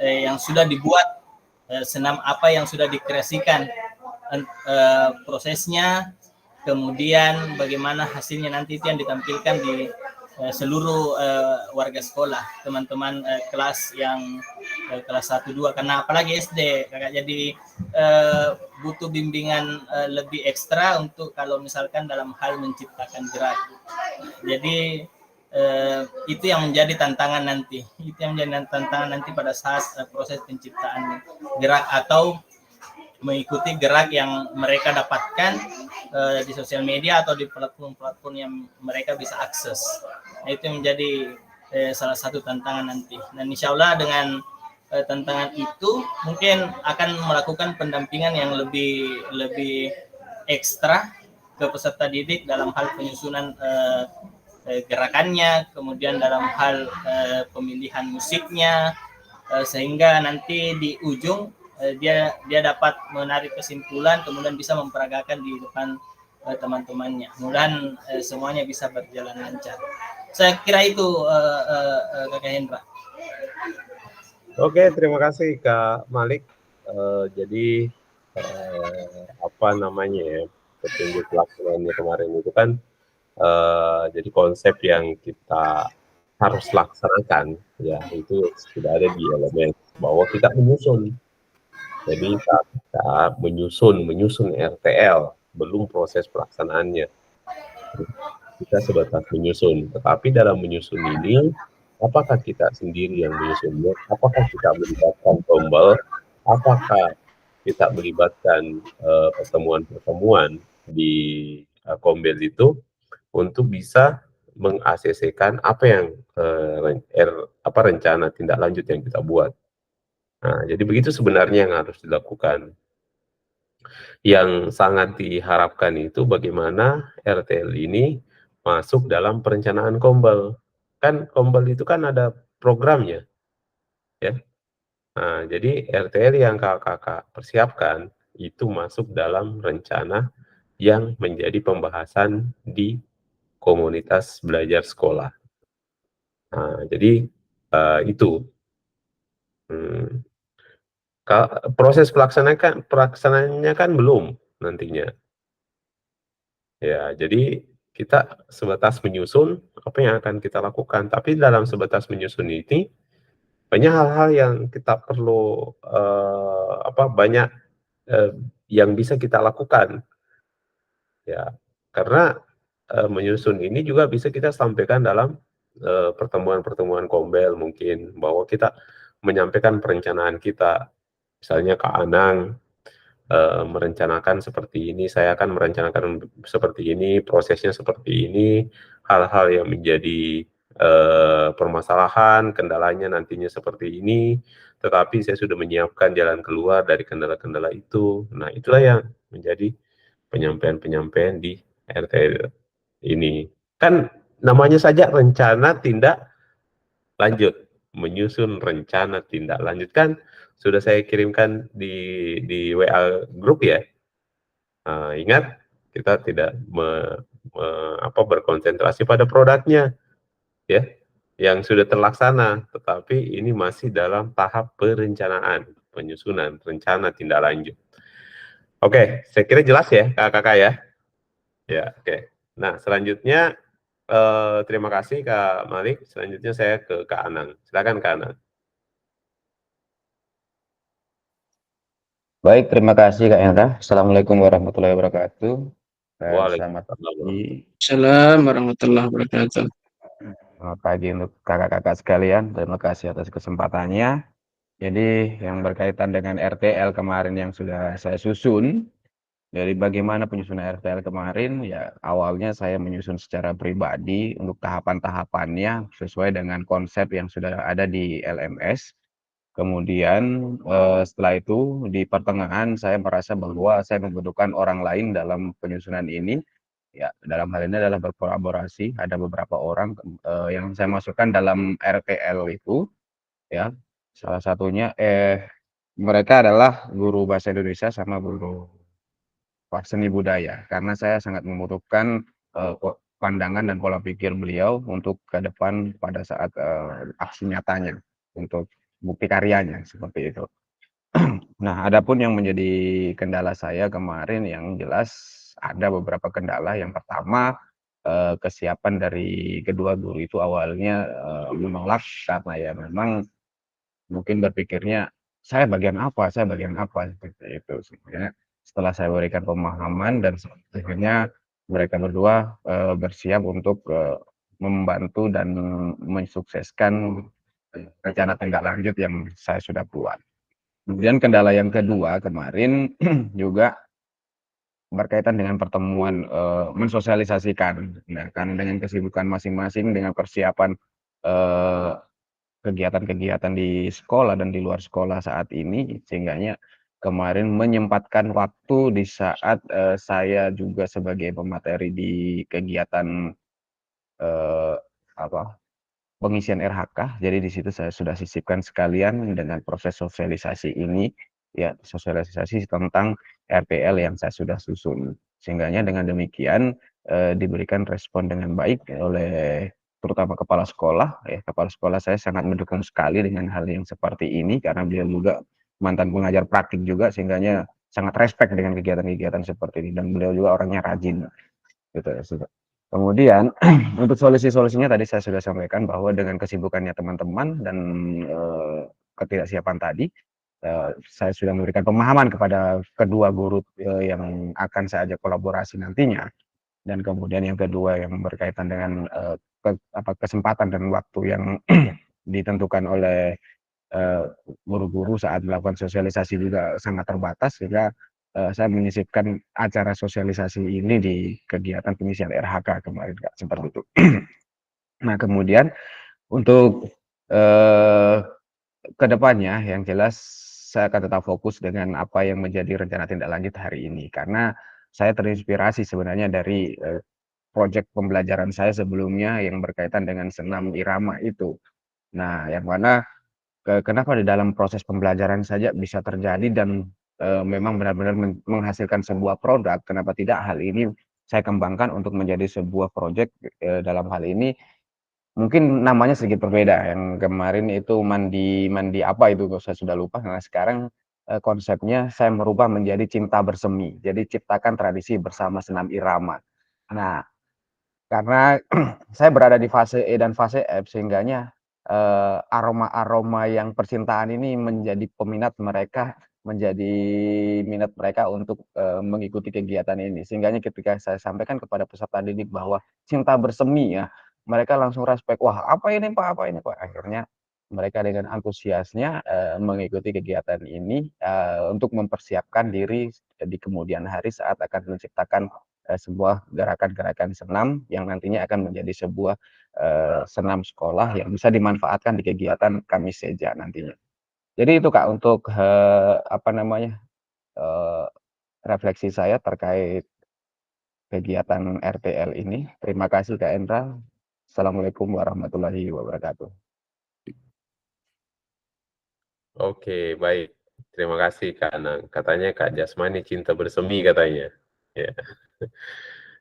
yang sudah dibuat, senam apa yang sudah dikreasikan, prosesnya, kemudian bagaimana hasilnya nanti itu yang ditampilkan di seluruh warga sekolah, teman-teman kelas yang kelas 1, 2, karena apalagi SD kakak, jadi butuh bimbingan lebih ekstra untuk kalau misalkan dalam hal menciptakan gerak. Jadi itu yang menjadi tantangan nanti, pada saat proses penciptaan gerak atau mengikuti gerak yang mereka dapatkan di sosial media atau di platform-platform yang mereka bisa akses. Nah, itu yang menjadi salah satu tantangan nanti. Dan insya Allah dengan tantangan itu mungkin akan melakukan pendampingan yang lebih ekstra ke peserta didik dalam hal penyusunan gerakannya, kemudian dalam hal pemilihan musiknya, sehingga nanti di ujung dia dapat menarik kesimpulan, kemudian bisa memperagakan di depan teman-temannya. Mudah-mudahan semuanya bisa berjalan lancar. Saya kira itu Kakak Hendra. Oke, terima kasih Kak Malik. Jadi apa namanya ya, petunjuk pelaksanaannya kemarin itu kan jadi konsep yang kita harus laksanakan ya, itu sudah ada di elemen bahwa kita menyusun. Jadi kita menyusun RTL, belum proses pelaksanaannya. Kita sebatas menyusun, tetapi dalam menyusun ini, apakah kita sendiri yang menyusunnya? Apakah kita melibatkan tombol? Apakah kita melibatkan pertemuan-pertemuan di Kombel itu untuk bisa meng-ACC-kan apa yang rencana tindak lanjut yang kita buat. Nah, jadi begitu sebenarnya yang harus dilakukan. Yang sangat diharapkan itu bagaimana RTL ini masuk dalam perencanaan Kombel. Kan Kombel itu kan ada programnya, ya. Nah, jadi RTL yang kakak persiapkan itu masuk dalam rencana yang menjadi pembahasan di komunitas belajar sekolah. Nah, jadi itu. Proses pelaksanaannya kan belum nantinya. Ya, jadi kita sebatas menyusun apa yang akan kita lakukan. Tapi dalam sebatas menyusun ini banyak hal-hal yang kita perlu banyak yang bisa kita lakukan. Ya, karena menyusun ini juga bisa kita sampaikan dalam pertemuan-pertemuan Kombel mungkin, bahwa kita menyampaikan perencanaan kita. Misalnya Kak Anang merencanakan seperti ini, saya akan merencanakan seperti ini, prosesnya seperti ini, hal-hal yang menjadi permasalahan, kendalanya nantinya seperti ini, tetapi saya sudah menyiapkan jalan keluar dari kendala-kendala itu. Nah, itulah yang menjadi penyampaian-penyampaian di RTL ini. Kan namanya saja rencana tindak lanjut, menyusun rencana tindak lanjut, kan sudah saya kirimkan di WA grup ya. Ingat, kita tidak berkonsentrasi pada produknya ya yang sudah terlaksana, tetapi ini masih dalam tahap perencanaan, penyusunan rencana tindak lanjut. Oke, saya kira jelas ya kakak-kakak ya. Ya, oke. Nah, selanjutnya terima kasih Kak Malik. Selanjutnya saya ke Kak Anang. Silakan Kak Anang. Baik, terima kasih Kak Hendra. Assalamualaikum warahmatullahi wabarakatuh. Dan selamat pagi. Assalamualaikum warahmatullahi wabarakatuh. Selamat pagi untuk kakak-kakak sekalian. Terima kasih atas kesempatannya. Jadi yang berkaitan dengan RTL kemarin yang sudah saya susun, dari bagaimana penyusunan RTL kemarin, ya awalnya saya menyusun secara pribadi untuk tahapan-tahapannya sesuai dengan konsep yang sudah ada di LMS. Kemudian setelah itu di pertengahan saya merasa bahwa saya membutuhkan orang lain dalam penyusunan ini. Ya, dalam hal ini adalah berkolaborasi. Ada beberapa orang yang saya masukkan dalam RTL itu. Ya, salah satunya mereka adalah guru bahasa Indonesia sama guru seni budaya. Karena saya sangat membutuhkan pandangan dan pola pikir beliau untuk ke depan pada saat aksi nyatanya untuk bukti karyanya seperti itu. Nah, adapun yang menjadi kendala saya kemarin yang jelas ada beberapa kendala. Yang pertama, kesiapan dari kedua guru itu awalnya menolak karena ya memang mungkin berpikirnya saya bagian apa seperti itu. Sebenarnya setelah saya berikan pemahaman dan akhirnya mereka berdua bersiap untuk membantu dan mensukseskan rencana tindak lanjut yang saya sudah buat. Kemudian kendala yang kedua kemarin juga berkaitan dengan pertemuan, mensosialisasikan. Nah, kan dengan kesibukan masing-masing, dengan persiapan, eee, kegiatan-kegiatan di sekolah dan di luar sekolah saat ini, sehingganya kemarin menyempatkan waktu di saat, saya juga sebagai pemateri di kegiatan, eee, apa, pengisian RHK, jadi di situ saya sudah sisipkan sekalian dengan proses sosialisasi ini, ya sosialisasi tentang RPL yang saya sudah susun. Sehingganya dengan demikian, diberikan respon dengan baik oleh terutama kepala sekolah, ya kepala sekolah saya sangat mendukung sekali dengan hal yang seperti ini karena beliau juga mantan pengajar praktik juga sehingganya sangat respect dengan kegiatan-kegiatan seperti ini dan beliau juga orangnya rajin, gitu ya. Kemudian untuk solusi-solusinya tadi saya sudah sampaikan bahwa dengan kesibukannya teman-teman dan, ketidaksiapan tadi, saya sudah memberikan pemahaman kepada kedua guru, yang akan saya ajak kolaborasi nantinya. Dan kemudian yang kedua yang berkaitan dengan, kesempatan dan waktu yang ditentukan oleh, eee, guru-guru saat melakukan sosialisasi juga sangat terbatas sehingga, saya menyisipkan acara sosialisasi ini di kegiatan pengisian RHK kemarin, Kak, seperti itu. Nah, kemudian untuk, eee, ke depannya yang jelas saya akan tetap fokus dengan apa yang menjadi rencana tindak lanjut hari ini. Karena saya terinspirasi sebenarnya dari, project pembelajaran saya sebelumnya yang berkaitan dengan senam irama itu. Nah, yang mana kenapa di dalam proses pembelajaran saja bisa terjadi dan, memang benar-benar menghasilkan sebuah produk, kenapa tidak hal ini saya kembangkan untuk menjadi sebuah project, dalam hal ini mungkin namanya sedikit berbeda, yang kemarin itu mandi mandi apa itu saya sudah lupa. Nah sekarang, konsepnya saya merubah menjadi cinta bersemi, jadi ciptakan tradisi bersama senam irama. Nah, karena saya berada di fase E dan fase F sehingganya, aroma-aroma yang percintaan ini menjadi peminat mereka, menjadi minat mereka untuk, mengikuti kegiatan ini. Sehingganya ketika saya sampaikan kepada peserta didik bahwa cinta bersemi ya, mereka langsung respect, "Wah apa ini Pak apa ini Pak?" Akhirnya mereka dengan antusiasnya, mengikuti kegiatan ini, untuk mempersiapkan diri di kemudian hari saat akan menciptakan sebuah gerakan-gerakan senam yang nantinya akan menjadi sebuah, senam sekolah yang bisa dimanfaatkan di kegiatan Kamis Seja nantinya. Jadi itu Kak untuk, apa namanya, eee, refleksi saya terkait kegiatan RTL ini. Terima kasih Kak Endra. Assalamualaikum warahmatullahi wabarakatuh. Oke, baik. Terima kasih Kak Anang. Katanya Kak Jasmani cinta bersemi katanya. Ya.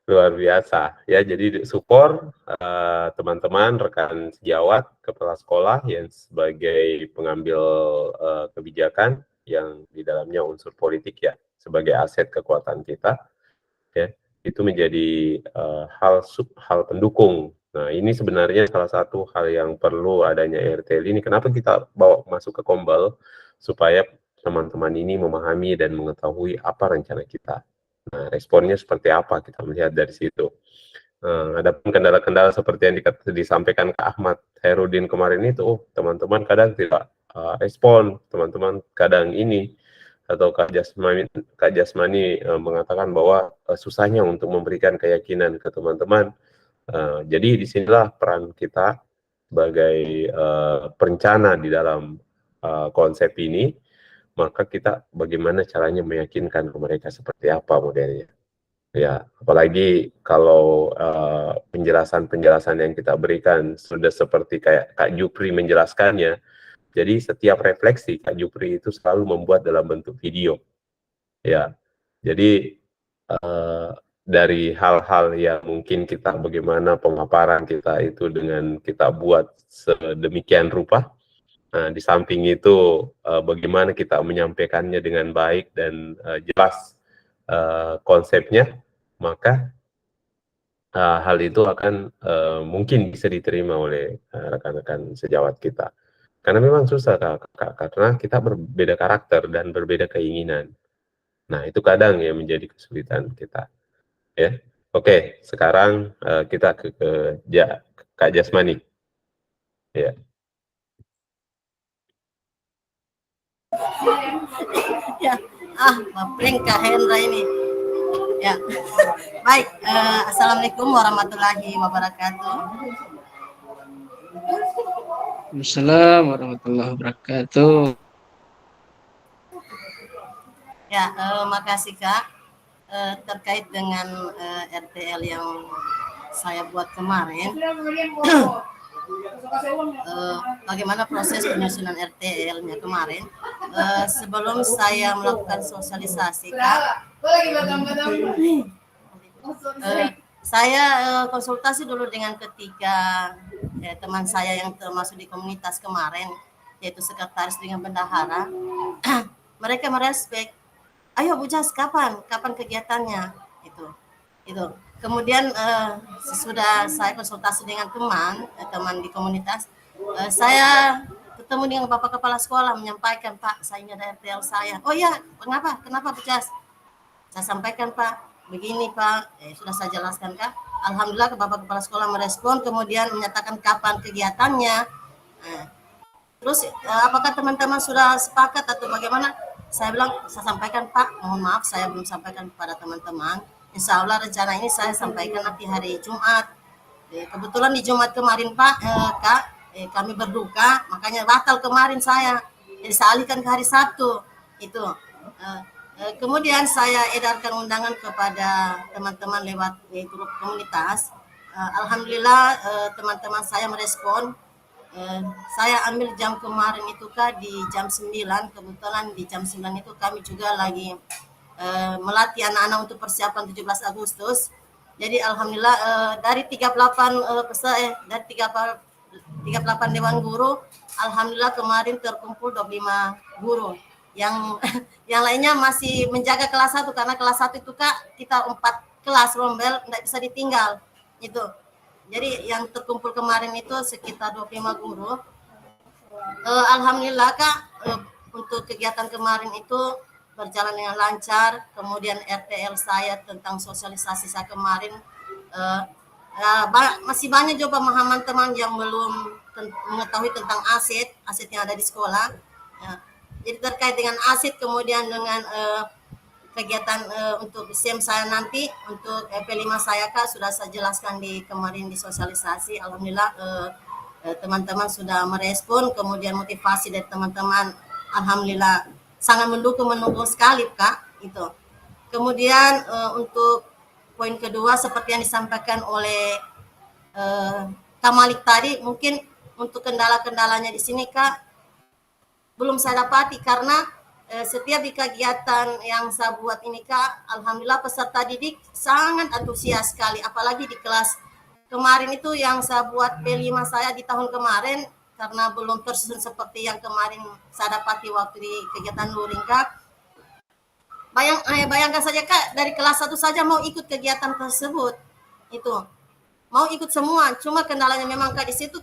Luar biasa. Ya, jadi support teman-teman, rekan sejawat, kepala sekolah yang sebagai pengambil kebijakan yang di dalamnya unsur politik ya, sebagai aset kekuatan kita, ya, itu menjadi hal pendukung. Nah, ini sebenarnya salah satu hal yang perlu adanya RTL ini. Kenapa kita bawa masuk ke Kombel supaya teman-teman ini memahami dan mengetahui apa rencana kita. Nah, responnya seperti apa kita melihat dari situ. Ada kendala-kendala seperti yang disampaikan Kak Ahmad Herudin kemarin itu, teman-teman kadang tidak respon, teman-teman kadang ini atau Kak Jasmani mengatakan bahwa susahnya untuk memberikan keyakinan ke teman-teman. Jadi disinilah peran kita sebagai perencana di dalam konsep ini, maka kita bagaimana caranya meyakinkan ke mereka seperti apa modelnya. Ya, apalagi kalau penjelasan-penjelasan yang kita berikan sudah seperti kayak Kak Jupri menjelaskannya. Jadi setiap refleksi Kak Jupri itu selalu membuat dalam bentuk video. Ya, jadi dari hal-hal yang mungkin kita bagaimana pemaparan kita itu dengan kita buat sedemikian rupa, Nah, di samping itu bagaimana kita menyampaikannya dengan baik dan jelas konsepnya, maka hal itu akan mungkin bisa diterima oleh rekan-rekan sejawat kita. Karena memang susah karena kita berbeda karakter dan berbeda keinginan. Nah, itu kadang yang menjadi kesulitan kita. Ya, oke. Sekarang kita ke Kak Jasmani. Ya. Ya, ngeprank Kak Hendra ini. Ya, baik. Assalamualaikum warahmatullahi wabarakatuh. Assalamualaikum warahmatullahi wabarakatuh. Ya, makasih Kak. Terkait dengan RTL yang saya buat kemarin, bagaimana proses penyusunan RTL-nya kemarin. Sebelum saya melakukan sosialisasi, Kak, saya konsultasi dulu dengan ketiga teman saya yang termasuk di komunitas kemarin, yaitu sekretaris dengan bendahara. Mereka merespek, ayo Bu Jas, kapan kegiatannya, itu. Kemudian sesudah saya konsultasi dengan teman di komunitas, saya ketemu dengan Bapak Kepala Sekolah, menyampaikan, Pak, saya ini ada RTL saya. Oh ya, kenapa Bu Jas? Saya sampaikan, Pak, begini Pak, sudah saya jelaskan Kak. Alhamdulillah Bapak Kepala Sekolah merespon, kemudian menyatakan kapan kegiatannya. Terus apakah teman-teman sudah sepakat atau bagaimana? Saya bilang, saya sampaikan Pak, mohon maaf saya belum sampaikan kepada teman-teman. Insya Allah rencana ini saya sampaikan nanti hari Jumat. Kebetulan di Jumat kemarin Pak, Kak, kami berduka, makanya batal kemarin saya. Jadi saya alihkan ke hari Sabtu. Itu. Kemudian saya edarkan undangan kepada teman-teman lewat grup komunitas. Alhamdulillah teman-teman saya merespon. Saya ambil jam kemarin itu Kak di jam 9, kebetulan di jam 9 itu kami juga lagi melatih anak-anak untuk persiapan 17 Agustus. Jadi alhamdulillah dari 38 dari 38 dewan guru, alhamdulillah kemarin terkumpul 25 guru. Yang lainnya masih menjaga kelas 1 karena kelas 1 itu Kak kita 4 kelas rombel enggak bisa ditinggal. Itu. Jadi yang terkumpul kemarin itu sekitar 25 guru. Alhamdulillah Kak, untuk kegiatan kemarin itu berjalan dengan lancar. Kemudian RTL saya tentang sosialisasi saya kemarin, masih banyak juga pemahaman teman yang belum mengetahui tentang aset yang ada di sekolah. Jadi terkait dengan aset, kemudian dengan kegiatan untuk SEM saya nanti, untuk P5 saya Kak, sudah saya jelaskan kemarin di sosialisasi. Alhamdulillah teman-teman sudah merespon, kemudian motivasi dari teman-teman alhamdulillah sangat mendukung sekali Kak. Itu. Kemudian untuk poin kedua seperti yang disampaikan oleh Kak Malik tadi, mungkin untuk kendala-kendalanya di sini Kak belum saya dapati karena setiap di kegiatan yang saya buat ini Kak, alhamdulillah peserta didik sangat antusias sekali, apalagi di kelas kemarin itu yang saya buat P5 saya di tahun kemarin, karena belum tersusun seperti yang kemarin saya dapati waktu di kegiatan luring Kak. Bayangkan saja Kak, dari kelas 1 saja mau ikut kegiatan tersebut, itu mau ikut semua, cuma kendalanya memang Kak di situ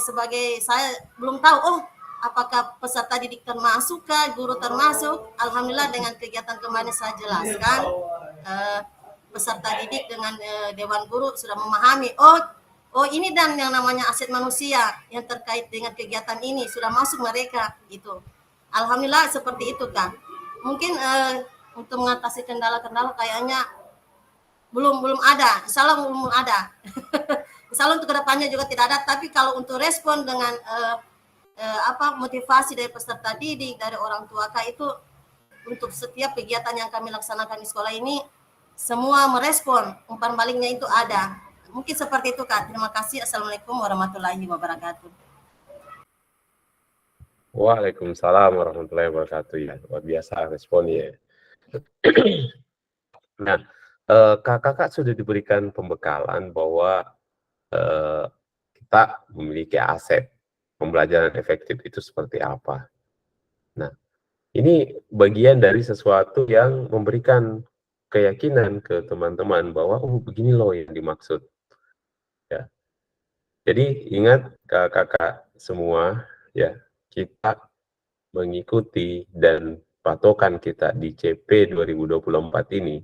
sebagai saya belum tahu apakah peserta didik termasuk kah, guru termasuk. Alhamdulillah dengan kegiatan kemarin saya jelaskan, peserta didik dengan Dewan Guru sudah memahami, oh ini dan yang namanya aset manusia yang terkait dengan kegiatan ini sudah masuk mereka gitu. Alhamdulillah seperti itu kan. Mungkin untuk mengatasi kendala-kendala kayaknya belum ada, insya Allah belum ada. Insya Allah untuk kedepannya juga tidak ada, tapi kalau untuk respon dengan motivasi dari peserta didik, dari orang tua Kak, itu untuk setiap kegiatan yang kami laksanakan di sekolah ini semua merespon, umpan baliknya itu ada. Mungkin seperti itu Kak. Terima kasih. Assalamualaikum warahmatullahi wabarakatuh. Waalaikumsalam warahmatullahi wabarakatuh. Ya, luar biasa responnya. Nah, kakak sudah diberikan pembekalan bahwa kita memiliki aset. pembelajaran efektif itu seperti apa. Nah, ini bagian dari sesuatu yang memberikan keyakinan ke teman-teman bahwa oh begini loh yang dimaksud. Ya. Jadi ingat kakak-kakak semua ya, kita mengikuti dan patokan kita di CP 2024 ini,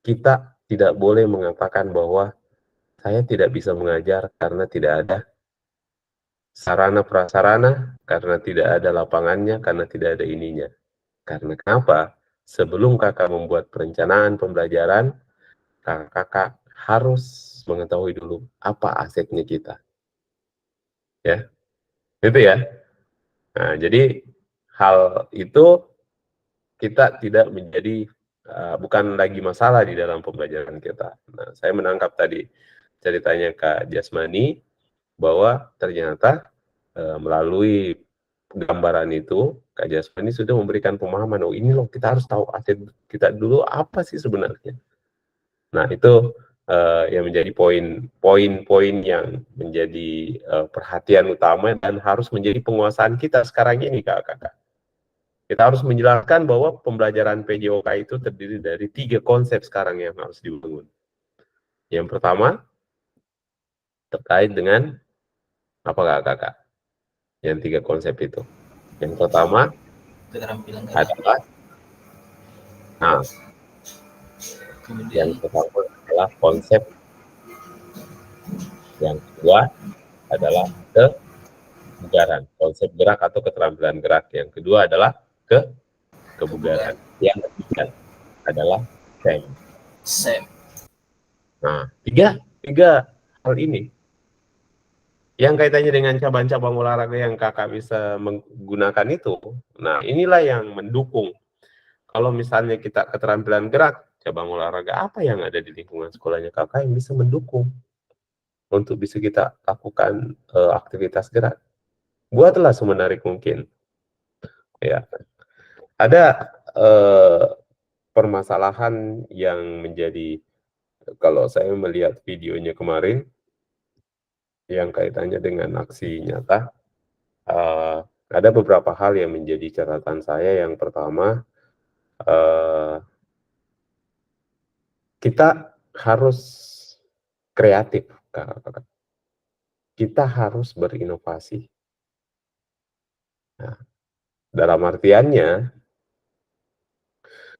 kita tidak boleh mengatakan bahwa saya tidak bisa mengajar karena tidak ada sarana prasarana, karena tidak ada lapangannya, karena tidak ada ininya. Karena kenapa? Sebelum kakak membuat perencanaan pembelajaran, kakak harus mengetahui dulu apa asetnya kita. Ya, itu ya. Nah, jadi hal itu kita tidak menjadi bukan lagi masalah di dalam pembelajaran kita. Nah, saya menangkap tadi ceritanya Kak Jasmani bahwa ternyata melalui gambaran itu Kak Jasmani sudah memberikan pemahaman, oh ini loh kita harus tahu aset kita dulu apa sih sebenarnya. Nah, itu yang menjadi poin-poin yang menjadi perhatian utama dan harus menjadi penguasaan kita sekarang ini kakak-kakak. Kita harus menjelaskan bahwa pembelajaran PJOK itu terdiri dari 3 konsep sekarang yang harus dibangun. Yang pertama, terkait dengan apa kakak-kakak? Yang 3 konsep itu. Yang pertama keterampilan adalah, nah, yang pertama adalah konsep. Yang kedua adalah kebugaran, konsep gerak atau keterampilan gerak. Yang kedua adalah kebugaran. Yang ketiga adalah SEM. Nah, tiga hal ini yang kaitannya dengan cabang-cabang olahraga yang kakak bisa menggunakan itu. Nah, inilah yang mendukung. Kalau misalnya kita keterampilan gerak, cabang olahraga apa yang ada di lingkungan sekolahnya kakak yang bisa mendukung untuk bisa kita lakukan aktivitas gerak. Buatlah semenarik mungkin. Ya, ada permasalahan yang menjadi, kalau saya melihat videonya kemarin yang kaitannya dengan aksi nyata, ada beberapa hal yang menjadi catatan saya. Yang pertama, kita harus kreatif, kakak-kakak. Kita harus berinovasi. Nah, dalam artiannya,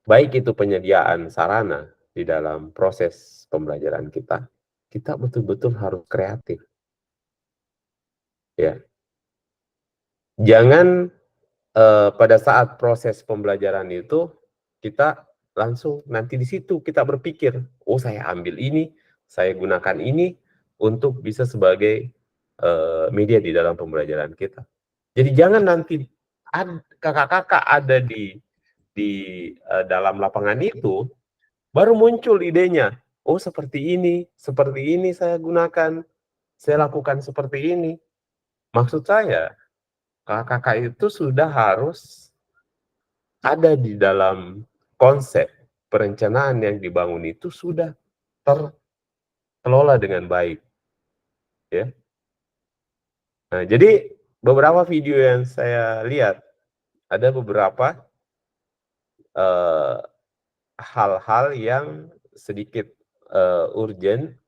baik itu penyediaan sarana di dalam proses pembelajaran kita betul-betul harus kreatif. Ya, jangan pada saat proses pembelajaran itu kita langsung nanti di situ kita berpikir, oh saya ambil ini, saya gunakan ini untuk bisa sebagai media di dalam pembelajaran kita. Jadi jangan nanti kakak-kakak ada di dalam lapangan itu baru muncul idenya, oh seperti ini saya gunakan, saya lakukan seperti ini. Maksud saya, kakak-kakak itu sudah harus ada di dalam konsep perencanaan yang dibangun itu sudah terkelola dengan baik. Ya. Nah, jadi beberapa video yang saya lihat, ada beberapa hal-hal yang sedikit urgent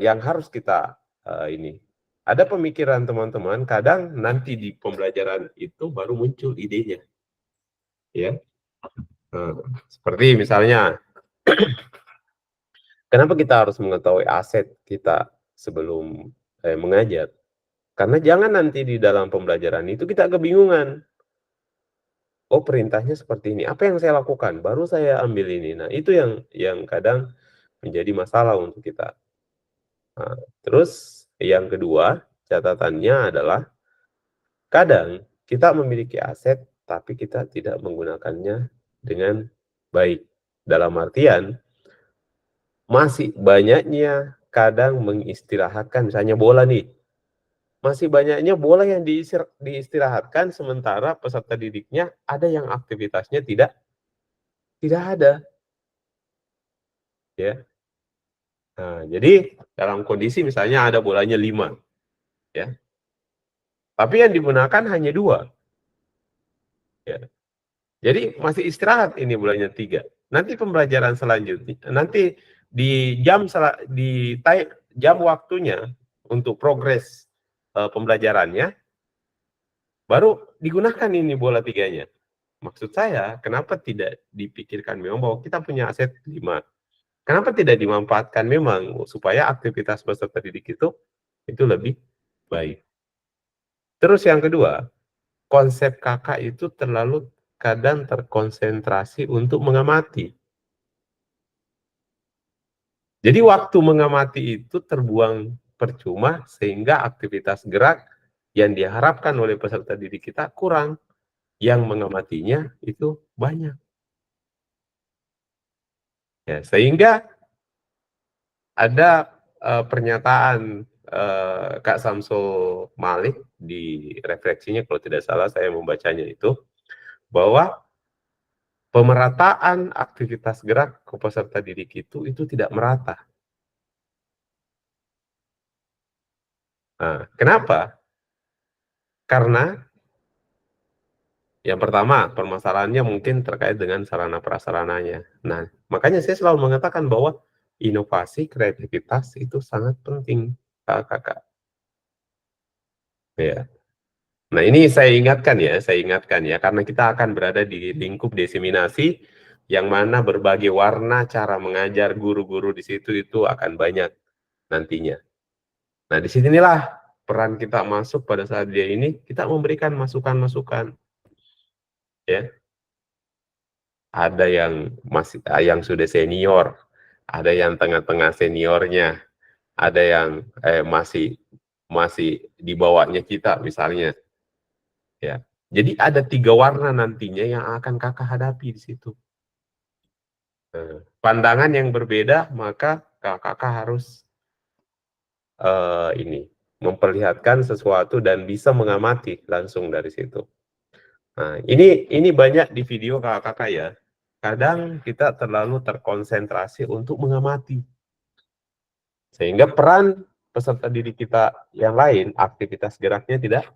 yang harus kita ini. Ada pemikiran teman-teman, kadang nanti di pembelajaran itu baru muncul idenya. Ya. Seperti misalnya, kenapa kita harus mengetahui aset kita sebelum mengajar? Karena jangan nanti di dalam pembelajaran itu kita kebingungan. Oh, perintahnya seperti ini. Apa yang saya lakukan? Baru saya ambil ini. Nah, itu yang kadang menjadi masalah untuk kita. Nah, terus yang kedua, catatannya adalah kadang kita memiliki aset tapi kita tidak menggunakannya dengan baik. Dalam artian masih banyaknya kadang mengistirahatkan, misalnya bola nih. Masih banyaknya bola yang diistirahatkan sementara peserta didiknya ada yang aktivitasnya tidak ada. Ya. Nah, jadi dalam kondisi misalnya ada bolanya 5. ya. Tapi yang digunakan hanya 2. Ya. Jadi masih istirahat ini bulannya 3. Nanti pembelajaran selanjutnya, nanti di jam waktunya untuk progres pembelajarannya, baru digunakan ini bola 3-nya. Maksud saya, kenapa tidak dipikirkan memang bahwa kita punya aset 5. Kenapa tidak dimanfaatkan memang supaya aktivitas peserta didik itu lebih baik. Terus yang kedua, konsep kakak itu terlalu kadang terkonsentrasi untuk mengamati. Jadi waktu mengamati itu terbuang percuma sehingga aktivitas gerak yang diharapkan oleh peserta didik kita kurang. Yang mengamatinya itu banyak. Ya, sehingga ada pernyataan Kak Samsul Malik di refleksinya, kalau tidak salah saya membacanya itu, bahwa pemerataan aktivitas gerak ke peserta didik itu tidak merata. Nah, kenapa? Karena yang pertama, permasalahannya mungkin terkait dengan sarana prasarananya. Nah, makanya saya selalu mengatakan bahwa inovasi, kreativitas itu sangat penting, kakak. Ya. Nah, ini saya ingatkan ya, karena kita akan berada di lingkup diseminasi, yang mana berbagai warna cara mengajar guru-guru di situ itu akan banyak nantinya. Nah, disinilah peran kita masuk pada saat dia ini, kita memberikan masukan-masukan. Ya, ada yang sudah senior, ada yang tengah-tengah seniornya, ada yang masih di bawahnya kita misalnya, ya. Jadi ada 3 warna nantinya yang akan kakak hadapi di situ. Pandangan yang berbeda, maka kakak harus memperlihatkan sesuatu dan bisa mengamati langsung dari situ. Nah, ini banyak di video kakak ya. Kadang kita terlalu terkonsentrasi untuk mengamati. Sehingga peran peserta didik kita yang lain, aktivitas geraknya tidak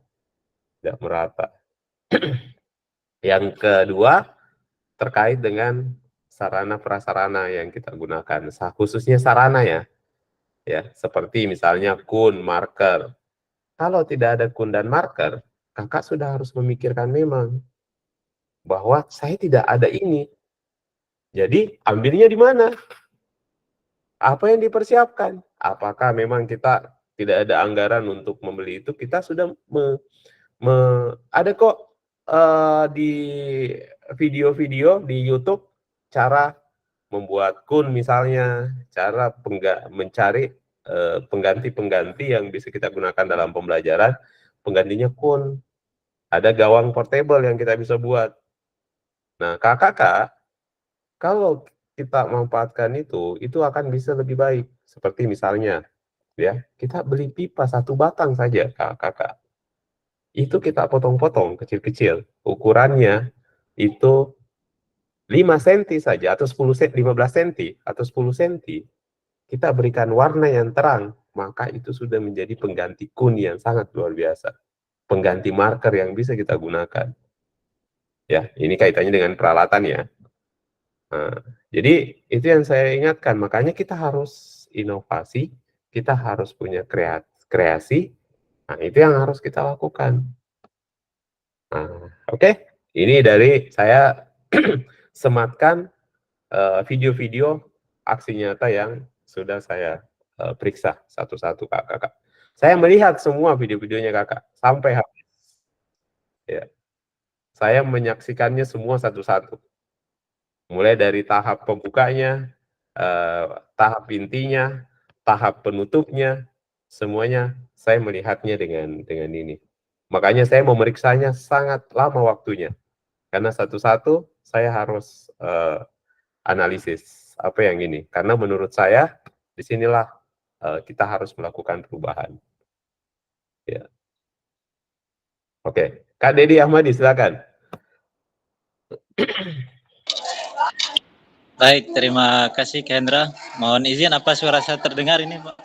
merata. Yang kedua, terkait dengan sarana prasarana yang kita gunakan, khususnya sarana ya. Ya, seperti misalnya kun, marker. Kalau tidak ada kun dan marker, kakak sudah harus memikirkan memang bahwa saya tidak ada ini. Jadi ambilnya di mana? Apa yang dipersiapkan? Apakah memang kita tidak ada anggaran untuk membeli itu? Kita sudah ada kok di video-video di YouTube cara membuat kun misalnya, cara mencari pengganti-pengganti yang bisa kita gunakan dalam pembelajaran. Penggantinya kun, ada gawang portable yang kita bisa buat. Nah, kakak, kalau kita manfaatkan itu akan bisa lebih baik. Seperti misalnya, ya, kita beli pipa 1 batang saja, kakak. Itu kita potong-potong kecil-kecil. Ukurannya itu 5 cm saja, atau 15 cm, atau 10 cm. Kita berikan warna yang terang, maka itu sudah menjadi pengganti kun yang sangat luar biasa. Pengganti marker yang bisa kita gunakan. Ya, ini kaitannya dengan peralatan ya. Nah, jadi itu yang saya ingatkan, makanya kita harus inovasi, kita harus punya kreasi. Nah, itu yang harus kita lakukan. Nah, oke. Ini dari saya sematkan video-video aksi nyata yang sudah saya periksa satu-satu kakak. Saya melihat semua video-videonya kakak sampai habis. Ya. Saya menyaksikannya semua satu-satu. Mulai dari tahap pembukanya, tahap intinya, tahap penutupnya, semuanya saya melihatnya dengan ini. Makanya saya memeriksanya sangat lama waktunya. Karena satu-satu saya harus analisis apa yang ini. Karena menurut saya disinilah kita harus melakukan perubahan. Ya. Oke, Kak Dedi Ahmadi silakan. Baik, terima kasih Kendra. Mohon izin, apa suara saya terdengar ini, Pak?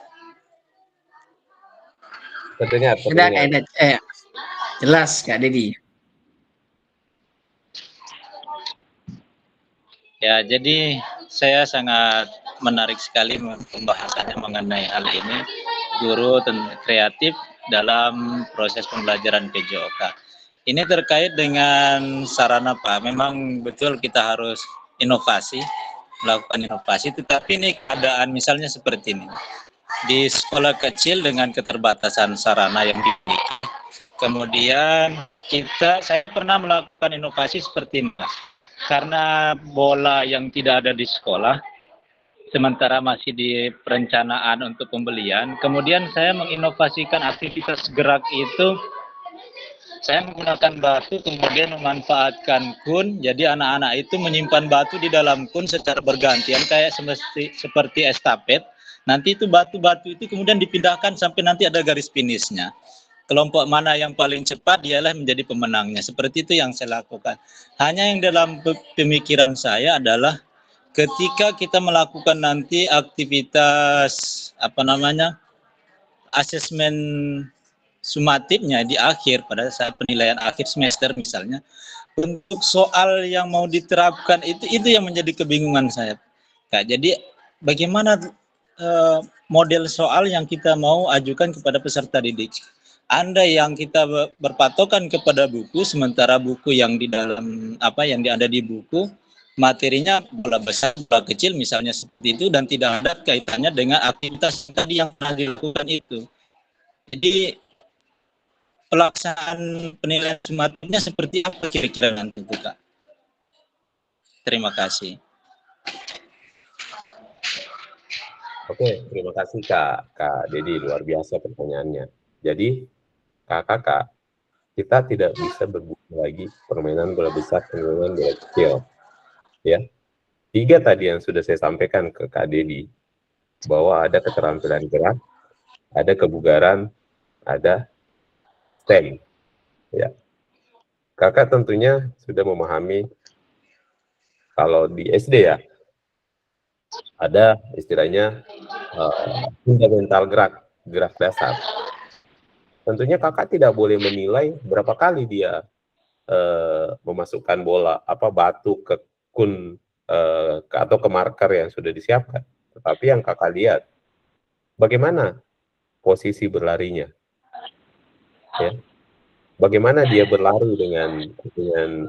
Terdengar, Sudah terdengar. Kak jelas Kak Dedi. Ya, jadi saya sangat menarik sekali pembahasannya mengenai hal ini, guru kreatif dalam proses pembelajaran PJOK. Ini terkait dengan sarana Pak, memang betul kita harus inovasi, melakukan inovasi, tetapi ini keadaan misalnya seperti ini. Di sekolah kecil dengan keterbatasan sarana yang dimiliki, kemudian saya pernah melakukan inovasi seperti ini, karena bola yang tidak ada di sekolah, sementara masih di perencanaan untuk pembelian, kemudian saya menginovasikan aktivitas gerak itu, saya menggunakan batu, kemudian memanfaatkan kun, jadi anak-anak itu menyimpan batu di dalam kun secara bergantian, kayak seperti estafet. Nanti itu batu-batu itu kemudian dipindahkan sampai nanti ada garis finishnya. Kelompok mana yang paling cepat dialah menjadi pemenangnya. Seperti itu yang saya lakukan. Hanya yang dalam pemikiran saya adalah ketika kita melakukan nanti aktivitas asesmen sumatifnya di akhir pada saat penilaian akhir semester misalnya, untuk soal yang mau diterapkan itu yang menjadi kebingungan saya. Kak, jadi bagaimana model soal yang kita mau ajukan kepada peserta didik? Anda yang kita berpatokan kepada buku, sementara buku yang di dalam yang ada di buku materinya bola besar, bola kecil misalnya seperti itu, dan tidak ada kaitannya dengan aktivitas tadi yang pernah dilakukan itu. Jadi pelaksanaan penilaian sumatifnya seperti apa kira-kira nanti itu, Kak? Terima kasih. Oke, terima kasih Kak Dedi, luar biasa pertanyaannya. Jadi kakak, kita tidak bisa berbuat lagi permainan bola besar, permainan bola kecil. Ya, 3 tadi yang sudah saya sampaikan ke Kak Dedi, bahwa ada keterampilan gerak, ada kebugaran, ada STEM. Ya, kakak tentunya sudah memahami kalau di SD ya, ada istilahnya fundamental gerak dasar. Tentunya kakak tidak boleh menilai berapa kali dia memasukkan bola batu ke kun atau ke marker yang sudah disiapkan. Tetapi yang kakak lihat bagaimana posisi berlarinya, ya, bagaimana dia berlari dengan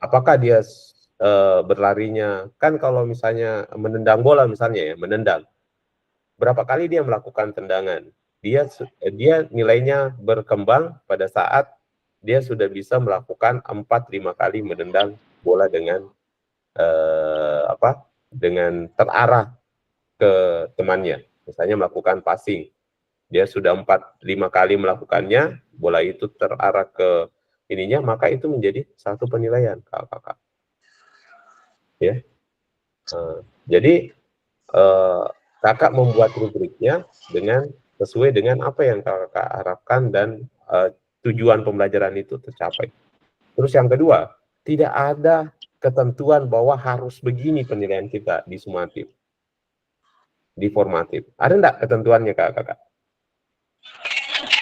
apakah dia berlarinya, kan kalau misalnya menendang bola misalnya ya, menendang, berapa kali dia melakukan tendangan, dia nilainya berkembang pada saat dia sudah bisa melakukan 4-5 kali menendang bola dengan dengan terarah ke temannya, misalnya melakukan passing, dia sudah 4-5 kali melakukannya, bola itu terarah ke ininya, maka itu menjadi satu penilaian kakak. Ya, jadi kakak membuat rubriknya sesuai dengan apa yang kakak harapkan dan tujuan pembelajaran itu tercapai. Terus yang kedua, tidak ada ketentuan bahwa harus begini penilaian kita di sumatif, di formatif. Ada enggak ketentuannya kakak?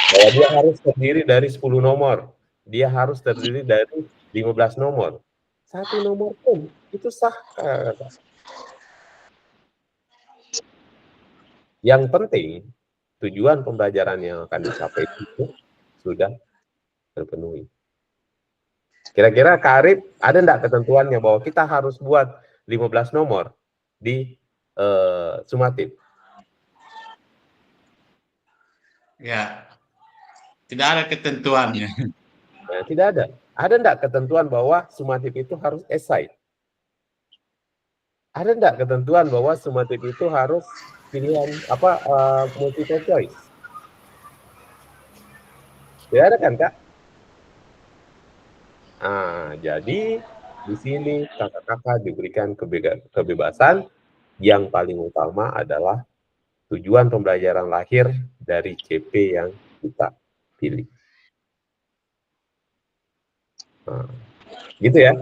Bahwa dia harus terdiri dari 10 nomor, dia harus terdiri dari 15 nomor. 1 nomor pun itu sah kakak. Yang penting tujuan pembelajaran yang akan dicapai itu sudah terpenuhi. Kira-kira Kak Arif, ada enggak ketentuannya bahwa kita harus buat 15 nomor di sumatif? Ya, tidak ada ketentuannya. Nah, tidak ada. Ada enggak ketentuan bahwa sumatif itu harus esai? Ada enggak ketentuan bahwa sumatif itu harus pilihan multiple choice? Tidak ada kan, Kak? Nah, jadi di sini kakak-kakak diberikan kebebasan. Yang paling utama adalah tujuan pembelajaran lahir dari CP yang kita pilih. Nah, gitu ya,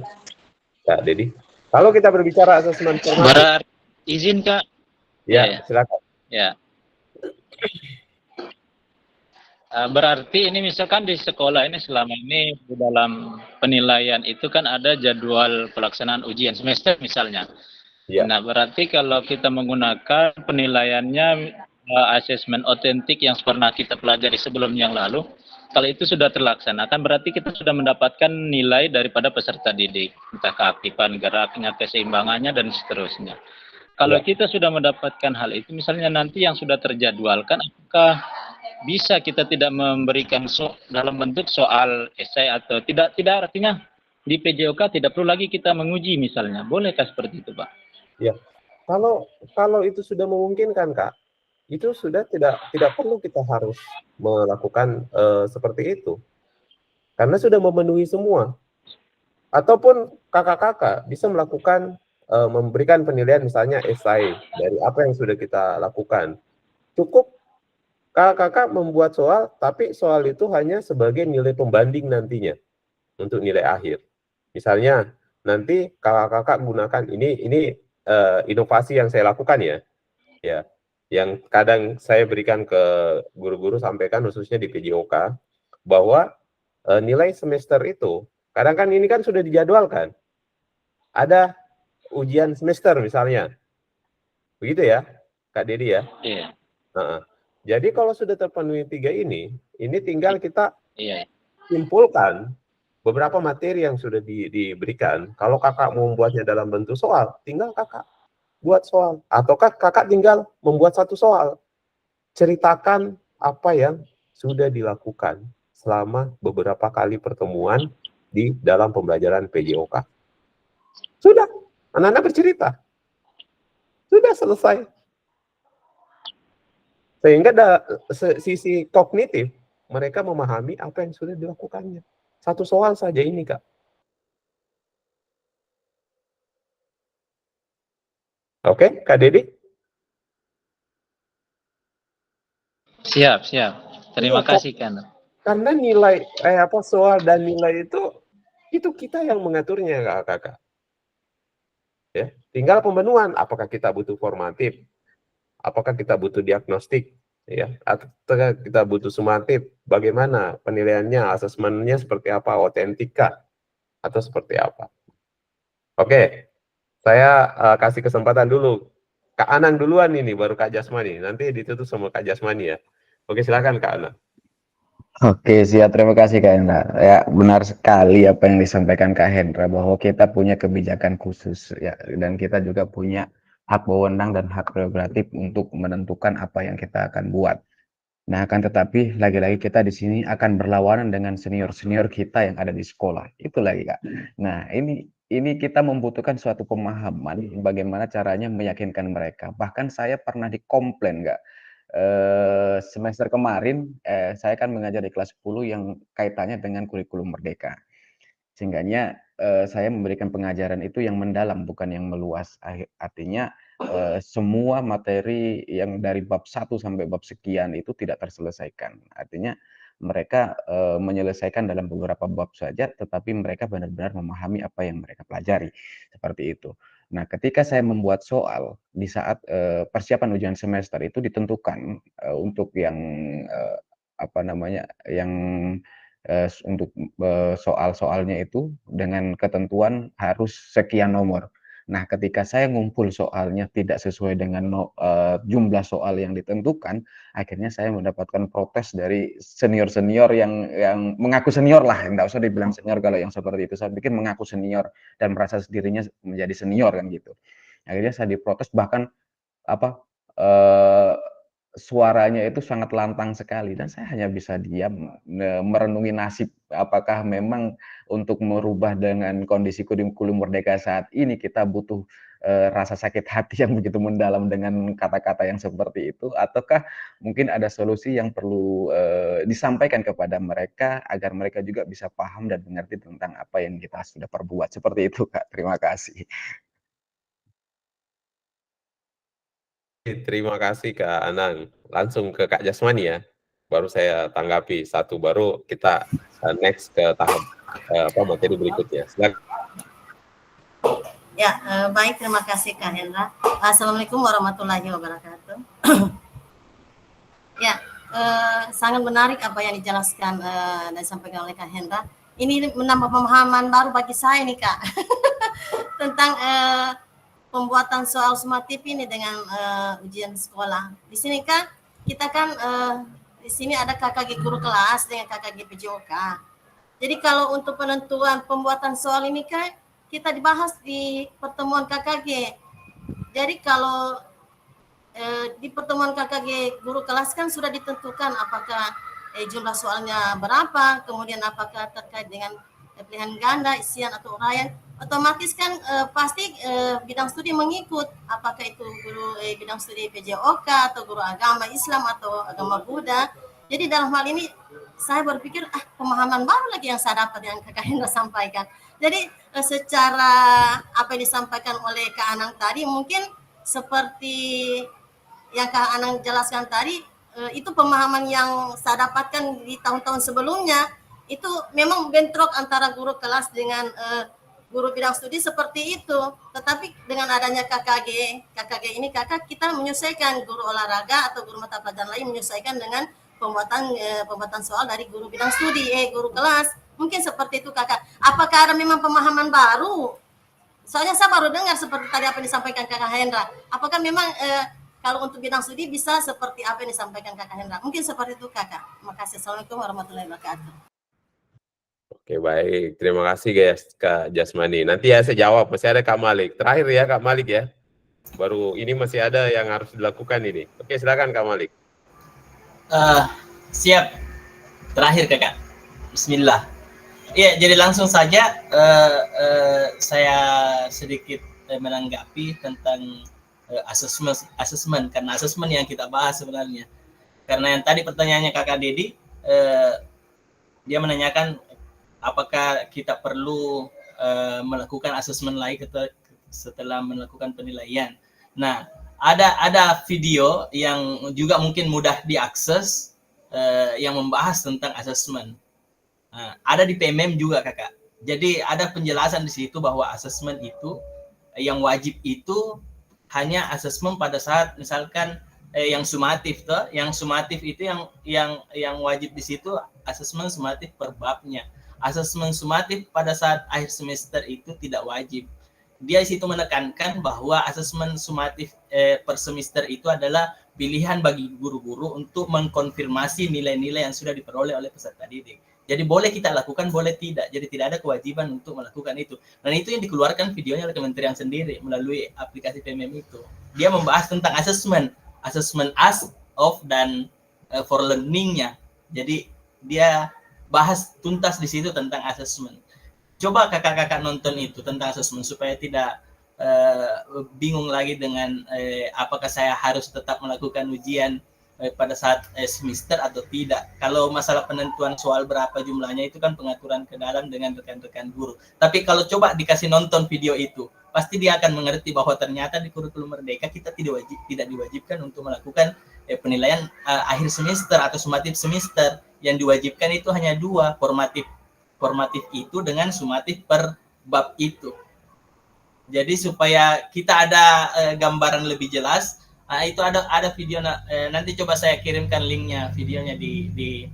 Kak Dedi. Kalau kita berbicara asesmen formatif, izin Kak. Ya, silakan. Ya. Berarti ini misalkan di sekolah ini selama ini di dalam penilaian itu kan ada jadwal pelaksanaan ujian semester misalnya. Ya. Nah, berarti kalau kita menggunakan penilaiannya asesmen otentik yang pernah kita pelajari sebelum yang lalu, kalau itu sudah terlaksanakan berarti kita sudah mendapatkan nilai daripada peserta didik, entah keaktifan geraknya, keseimbangannya dan seterusnya. Kalau kita sudah mendapatkan hal itu, misalnya nanti yang sudah terjadwalkan, apakah bisa kita tidak memberikan dalam bentuk soal esai atau tidak artinya di PJOK tidak perlu lagi kita menguji misalnya, bolehkah seperti itu Pak? Ya, kalau itu sudah memungkinkan Kak, itu sudah tidak perlu kita harus melakukan seperti itu, karena sudah memenuhi semua. Ataupun kakak-kakak bisa melakukan memberikan penilaian misalnya esai dari apa yang sudah kita lakukan. Cukup kakak-kakak membuat soal, tapi soal itu hanya sebagai nilai pembanding nantinya untuk nilai akhir. Misalnya nanti kakak-kakak gunakan ini inovasi yang saya lakukan ya, yang kadang saya berikan ke guru-guru sampaikan khususnya di PJOK bahwa nilai semester itu kadang kan ini kan sudah dijadwalkan, ada ujian semester misalnya, begitu ya Kak Dedi ya. Iya. Jadi kalau sudah terpenuhi 3 ini tinggal kita Iya. simpulkan beberapa materi yang sudah diberikan. Kalau kakak mau membuatnya dalam bentuk soal, tinggal kakak buat soal. Ataukah kakak tinggal membuat satu soal. Ceritakan apa yang sudah dilakukan selama beberapa kali pertemuan di dalam pembelajaran PJOK. Sudah, anak-anak bercerita. Sudah selesai. Sehingga sisi kognitif, mereka memahami apa yang sudah dilakukannya. Satu soal saja ini, Kak. Oke, Kak Dedi? Siap. Terima kasih kan. Karena nilai soal dan nilai itu kita yang mengaturnya, Kakak. Ya, tinggal pembenuhan, apakah kita butuh formatif? Apakah kita butuh diagnostik, ya, atau kita butuh sumatif? Bagaimana penilaiannya, asesmennya seperti apa, otentika atau seperti apa? Oke, saya kasih kesempatan dulu. Kak Anang duluan ini, baru Kak Jasmani. Nanti ditutup sama Kak Jasmani ya. Oke, silakan Kak Anang. Oke, siap. Terima kasih Kak Hendra. Ya, benar sekali apa yang disampaikan Kak Hendra bahwa kita punya kebijakan khusus ya, dan kita juga punya hak wewenang dan hak prerogatif untuk menentukan apa yang kita akan buat. Nah, akan tetapi lagi-lagi kita di sini akan berlawanan dengan senior-senior kita yang ada di sekolah. Itu lagi, Kak. Nah, ini kita membutuhkan suatu pemahaman bagaimana caranya meyakinkan mereka. Bahkan saya pernah dikomplain, Kak. Semester kemarin saya kan mengajar di kelas 10 yang kaitannya dengan kurikulum merdeka. Sehingganya saya memberikan pengajaran itu yang mendalam, bukan yang meluas. Artinya semua materi yang dari bab 1 sampai bab sekian itu tidak terselesaikan. Artinya mereka menyelesaikan dalam beberapa bab saja, tetapi mereka benar-benar memahami apa yang mereka pelajari. Seperti itu. Nah, ketika saya membuat soal di saat persiapan ujian semester itu ditentukan untuk yang untuk soal-soalnya itu dengan ketentuan harus sekian nomor. Nah, ketika saya ngumpul soalnya tidak sesuai dengan jumlah soal yang ditentukan, akhirnya saya mendapatkan protes dari senior-senior yang mengaku senior lah, enggak usah dibilang senior kalau yang seperti itu. Saya pikir mengaku senior dan merasa dirinya menjadi senior kan gitu. Akhirnya saya diprotes, bahkan suaranya itu sangat lantang sekali dan saya hanya bisa diam merenungi nasib, apakah memang untuk merubah dengan kondisi kurikulum merdeka saat ini kita butuh rasa sakit hati yang begitu mendalam dengan kata-kata yang seperti itu, ataukah mungkin ada solusi yang perlu disampaikan kepada mereka agar mereka juga bisa paham dan mengerti tentang apa yang kita sudah perbuat. Seperti itu, Kak. Terima kasih. Terima kasih Kak Anang. Langsung ke Kak Jasmani ya. Baru saya tanggapi satu, baru kita next ke tahap materi berikutnya. Silakan. Ya, baik, terima kasih Kak Hendra. Assalamualaikum warahmatullahi wabarakatuh. Ya, sangat menarik apa yang dijelaskan dan disampaikan oleh Kak Hendra. Ini menambah pemahaman baru bagi saya nih Kak tentang pembuatan soal sumatif ini dengan ujian sekolah. Di sini kan kita kan di sini ada KKG guru kelas dengan KKG PJOK. Jadi kalau untuk penentuan pembuatan soal ini kan kita dibahas di pertemuan KKG. Jadi kalau di pertemuan KKG guru kelas kan sudah ditentukan apakah jumlah soalnya berapa, kemudian apakah terkait dengan pilihan ganda, isian atau uraian. Otomatis kan pasti bidang studi mengikut apakah itu guru bidang studi PJOK atau guru agama Islam atau agama Buddha. Jadi dalam hal ini saya berpikir pemahaman baru lagi yang saya dapat yang Kak Hendra sampaikan. Jadi secara apa yang disampaikan oleh Kak Anang tadi mungkin seperti yang Kak Anang jelaskan tadi, itu pemahaman yang saya dapatkan di tahun-tahun sebelumnya, itu memang bentrok antara guru kelas dengan guru bidang studi seperti itu. Tetapi dengan adanya KKG ini kita menyesuaikan guru olahraga atau guru mata pelajaran lain menyesuaikan dengan pembuatan soal dari guru bidang studi, guru kelas. Mungkin seperti itu Kakak. Apakah ada memang pemahaman baru? Soalnya saya baru dengar seperti tadi apa yang disampaikan Kakak Hendra. Apakah memang kalau untuk bidang studi bisa seperti apa yang disampaikan Kakak Hendra? Mungkin seperti itu Kakak. Terima kasih. Assalamualaikum warahmatullahi wabarakatuh. Oke, baik. Terima kasih guys Kak Jasmani. Nanti ya saya jawab. Masih ada Kak Malik. Terakhir ya Kak Malik ya. Baru ini masih ada yang harus dilakukan ini. Oke, silakan Kak Malik. Siap. Terakhir Kakak. Bismillah. Ya, jadi langsung saja saya sedikit menanggapi tentang asesmen karena asesmen yang kita bahas sebenarnya. Karena yang tadi pertanyaannya Kakak Dedi, dia menanyakan apakah kita perlu melakukan asesmen lagi setelah melakukan penilaian. Nah, ada video yang juga mungkin mudah diakses yang membahas tentang asesmen. Ada di PMM juga Kakak. Jadi ada penjelasan di situ bahwa asesmen itu yang wajib itu hanya asesmen pada saat misalkan yang sumatif toh, yang sumatif itu yang wajib di situ asesmen sumatif per babnya. Asesmen sumatif pada saat akhir semester itu tidak wajib. Dia di situ menekankan bahwa asesmen sumatif per semester itu adalah pilihan bagi guru-guru untuk mengkonfirmasi nilai-nilai yang sudah diperoleh oleh peserta didik. Jadi boleh kita lakukan, boleh tidak. Jadi tidak ada kewajiban untuk melakukan itu. Dan itu yang dikeluarkan videonya oleh kementerian sendiri melalui aplikasi PMM itu. Dia membahas tentang asesmen as, of, dan for learning-nya. Jadi dia bahas tuntas di situ tentang asesmen. Coba kakak-kakak nonton itu tentang asesmen supaya tidak bingung lagi dengan apakah saya harus tetap melakukan ujian pada saat semester atau tidak. Kalau masalah penentuan soal berapa jumlahnya itu kan pengaturan ke dalam dengan rekan-rekan guru. Tapi kalau coba dikasih nonton video itu, pasti dia akan mengerti bahwa ternyata di kurikulum Merdeka kita tidak diwajibkan untuk melakukan penilaian akhir semester atau sumatif semester. Yang diwajibkan itu hanya 2, formatif itu dengan sumatif per bab itu. Jadi supaya kita ada gambaran lebih jelas. Itu ada video nanti coba saya kirimkan linknya videonya di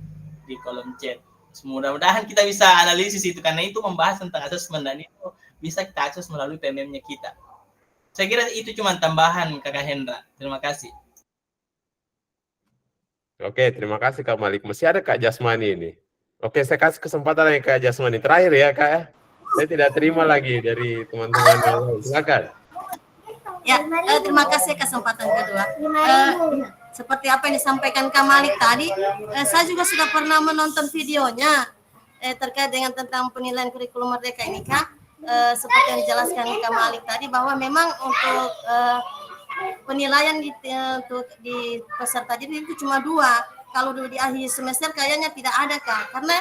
kolom chat. Mudah-mudahan kita bisa analisis itu karena itu membahas tentang asesmen dan itu bisa kita akses melalui PMM-nya kita. Saya kira itu cuma tambahan Kakak Hendra. Terima kasih. Oke, terima kasih Kak Malik. Masih ada Kak Jasmani ini. Oke, saya kasih kesempatan lagi Kak Jasmani. Terakhir ya Kak. Saya tidak terima lagi dari teman-teman yang lain. Silakan. Ya, terima kasih kesempatan kedua. Seperti apa yang disampaikan Kak Malik tadi, saya juga sudah pernah menonton videonya terkait dengan tentang penilaian kurikulum Merdeka ini Kak. Seperti yang dijelaskan Kak Malik tadi bahwa memang untuk penilaian di peserta didik itu cuma 2. Kalau dulu di akhir semester kayaknya tidak ada Kak. Karena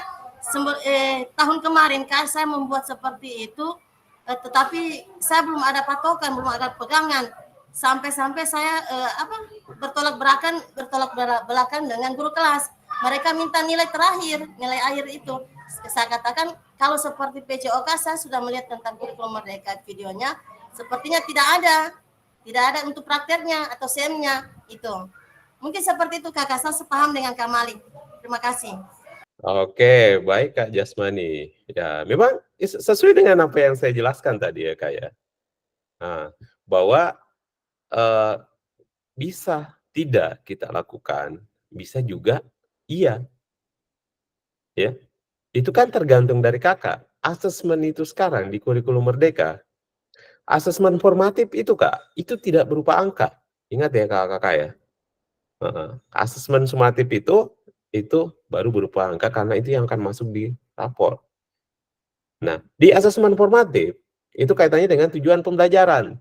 tahun kemarin Kak saya membuat seperti itu. Tetapi saya belum ada patokan, belum ada pegangan. Sampai-sampai saya bertolak belakang dengan guru kelas. Mereka minta nilai terakhir, nilai akhir itu. Saya katakan kalau seperti PJOK saya sudah melihat tentang kurikulum Merdeka videonya, sepertinya tidak ada untuk prakteknya atau SEM-nya itu. Mungkin seperti itu kakak, saya sepaham dengan Kak Malik. Terima kasih. Oke, baik Kak Jasmani. Ya, memang sesuai dengan apa yang saya jelaskan tadi ya Kak ya. Nah, bahwa bisa tidak kita lakukan, bisa juga iya. Ya, itu kan tergantung dari kakak. Asesmen itu sekarang di kurikulum Merdeka, asesmen formatif itu Kak, itu tidak berupa angka. Ingat ya kakak-kakak ya. Asesmen sumatif itu baru berupa angka karena itu yang akan masuk di rapor. Nah, di asesmen formatif itu kaitannya dengan tujuan pembelajaran,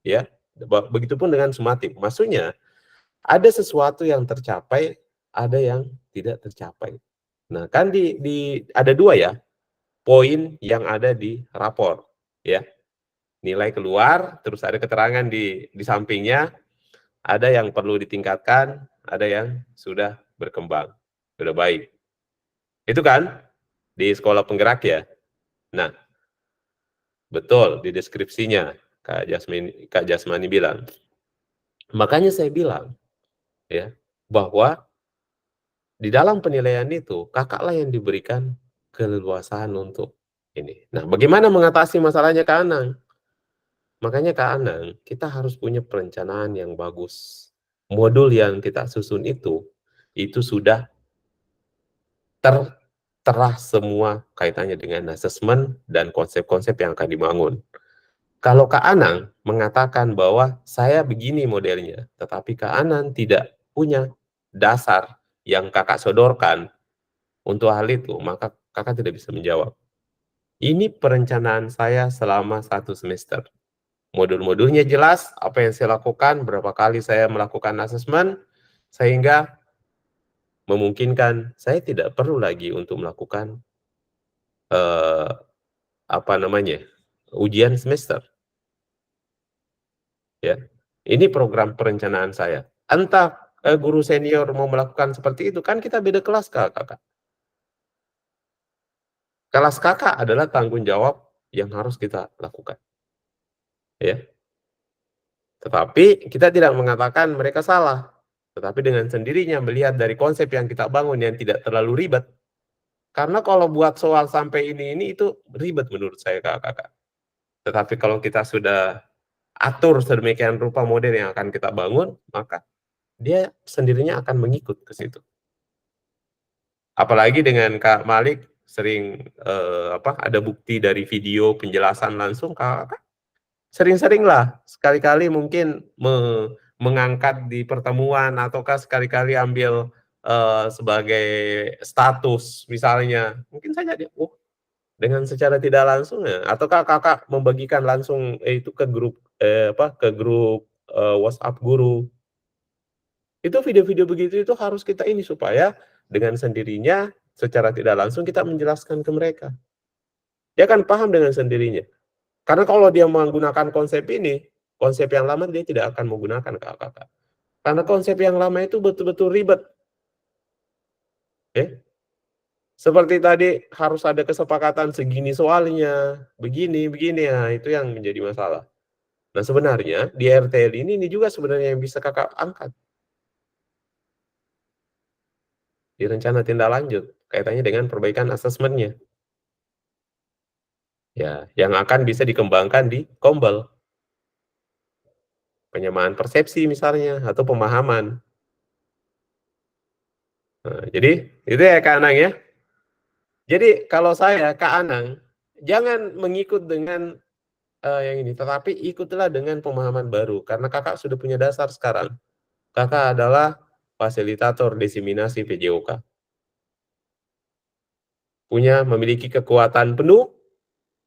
ya. Begitupun dengan sumatif. Maksudnya ada sesuatu yang tercapai, ada yang tidak tercapai. Nah, kan ada dua ya poin yang ada di rapor, ya. Nilai keluar, terus ada keterangan di sampingnya, ada yang perlu ditingkatkan, ada yang sudah berkembang, sudah baik. Itu kan di sekolah penggerak ya. Nah, betul di deskripsinya Kak Jasmani bilang. Makanya saya bilang ya bahwa di dalam penilaian itu kakaklah yang diberikan keleluasaan untuk ini. Nah, bagaimana mengatasi masalahnya Kak Anang? Makanya Kak Anang, kita harus punya perencanaan yang bagus. Modul yang kita susun itu sudah tertera semua kaitannya dengan asesmen dan konsep-konsep yang akan dibangun. Kalau Kak Anang mengatakan bahwa saya begini modelnya, tetapi Kak Anang tidak punya dasar yang kakak sodorkan untuk hal itu, maka kakak tidak bisa menjawab. Ini perencanaan saya selama 1 semester. Modul-modulnya jelas, apa yang saya lakukan, berapa kali saya melakukan asesmen, sehingga memungkinkan saya tidak perlu lagi untuk melakukan ujian semester. Ya, ini program perencanaan saya. Entah guru senior mau melakukan seperti itu, kan kita beda kelas kakak. Kelas kakak adalah tanggung jawab yang harus kita lakukan. Ya. Tetapi kita tidak mengatakan mereka salah. Tetapi dengan sendirinya melihat dari konsep yang kita bangun yang tidak terlalu ribet. Karena kalau buat soal sampai ini itu ribet menurut saya kakak. Tetapi kalau kita sudah atur sedemikian rupa model yang akan kita bangun, maka dia sendirinya akan mengikut ke situ. Apalagi dengan Kak Malik sering ada bukti dari video penjelasan langsung, kakak sering-seringlah sekali-kali mungkin mengangkat di pertemuan ataukah sekali-kali ambil sebagai status misalnya, mungkin saja dia dengan secara tidak langsung ya, ataukah kakak membagikan langsung itu ke grup WhatsApp guru. Itu video-video begitu itu harus kita ini supaya dengan sendirinya secara tidak langsung kita menjelaskan ke mereka. Dia akan paham dengan sendirinya. Karena kalau dia menggunakan konsep ini, konsep yang lama dia tidak akan menggunakan kakak. Karena konsep yang lama itu betul-betul ribet. Seperti tadi harus ada kesepakatan segini soalnya, begini, nah itu yang menjadi masalah. Nah sebenarnya di RTL ini juga sebenarnya yang bisa kakak angkat. Di rencana tindak lanjut, kaitannya dengan perbaikan asesmennya. Ya, yang akan bisa dikembangkan di Kombel. Penyamaan persepsi misalnya, atau pemahaman. Nah, jadi itu ya Kak Anang ya. Jadi kalau saya Kak Anang, jangan mengikut dengan yang ini, tetapi ikutlah dengan pemahaman baru, karena kakak sudah punya dasar sekarang. Kakak adalah fasilitator diseminasi PJOK. Memiliki kekuatan penuh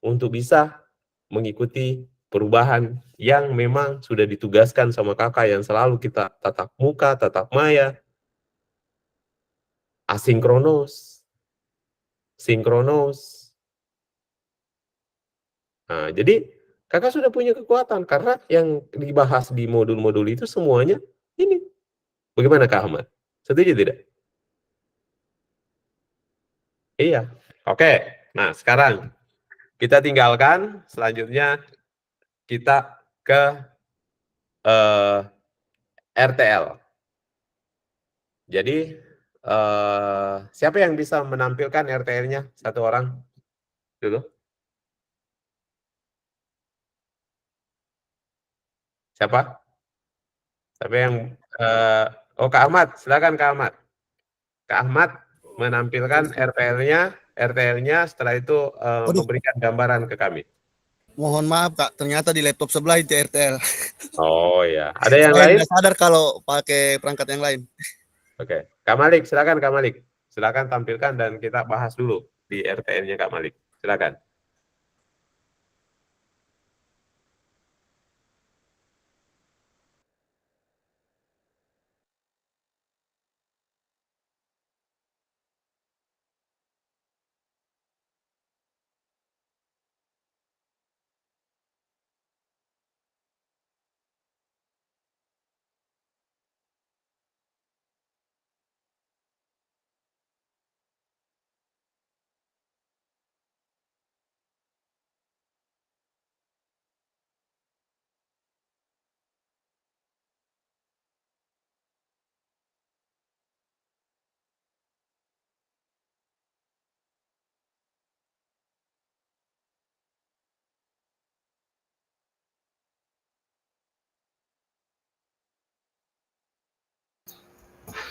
untuk bisa mengikuti perubahan yang memang sudah ditugaskan sama kakak yang selalu kita tatap muka, tatap maya, asinkronos, sinkronos. Nah, jadi kakak sudah punya kekuatan karena yang dibahas di modul-modul itu semuanya ini. Bagaimana Kak Ahmad? Setuju tidak? Iya. Oke. Nah, sekarang kita tinggalkan, selanjutnya kita ke RTL. Jadi siapa yang bisa menampilkan RTL-nya? Satu orang dulu. Siapa? Siapa yang oh Kak Ahmad, silakan Kak Ahmad. Kak Ahmad menampilkan RTL-nya setelah itu Waduh, memberikan gambaran ke kami. mohon maaf Kak, ternyata di laptop sebelah itu RTL. Oh ya, ada yang Saya lain? tidak sadar kalau pakai perangkat yang lain. Oke, Kak Malik, silakan Kak Malik. Silakan tampilkan dan kita bahas dulu di RTL-nya Kak Malik. Silakan.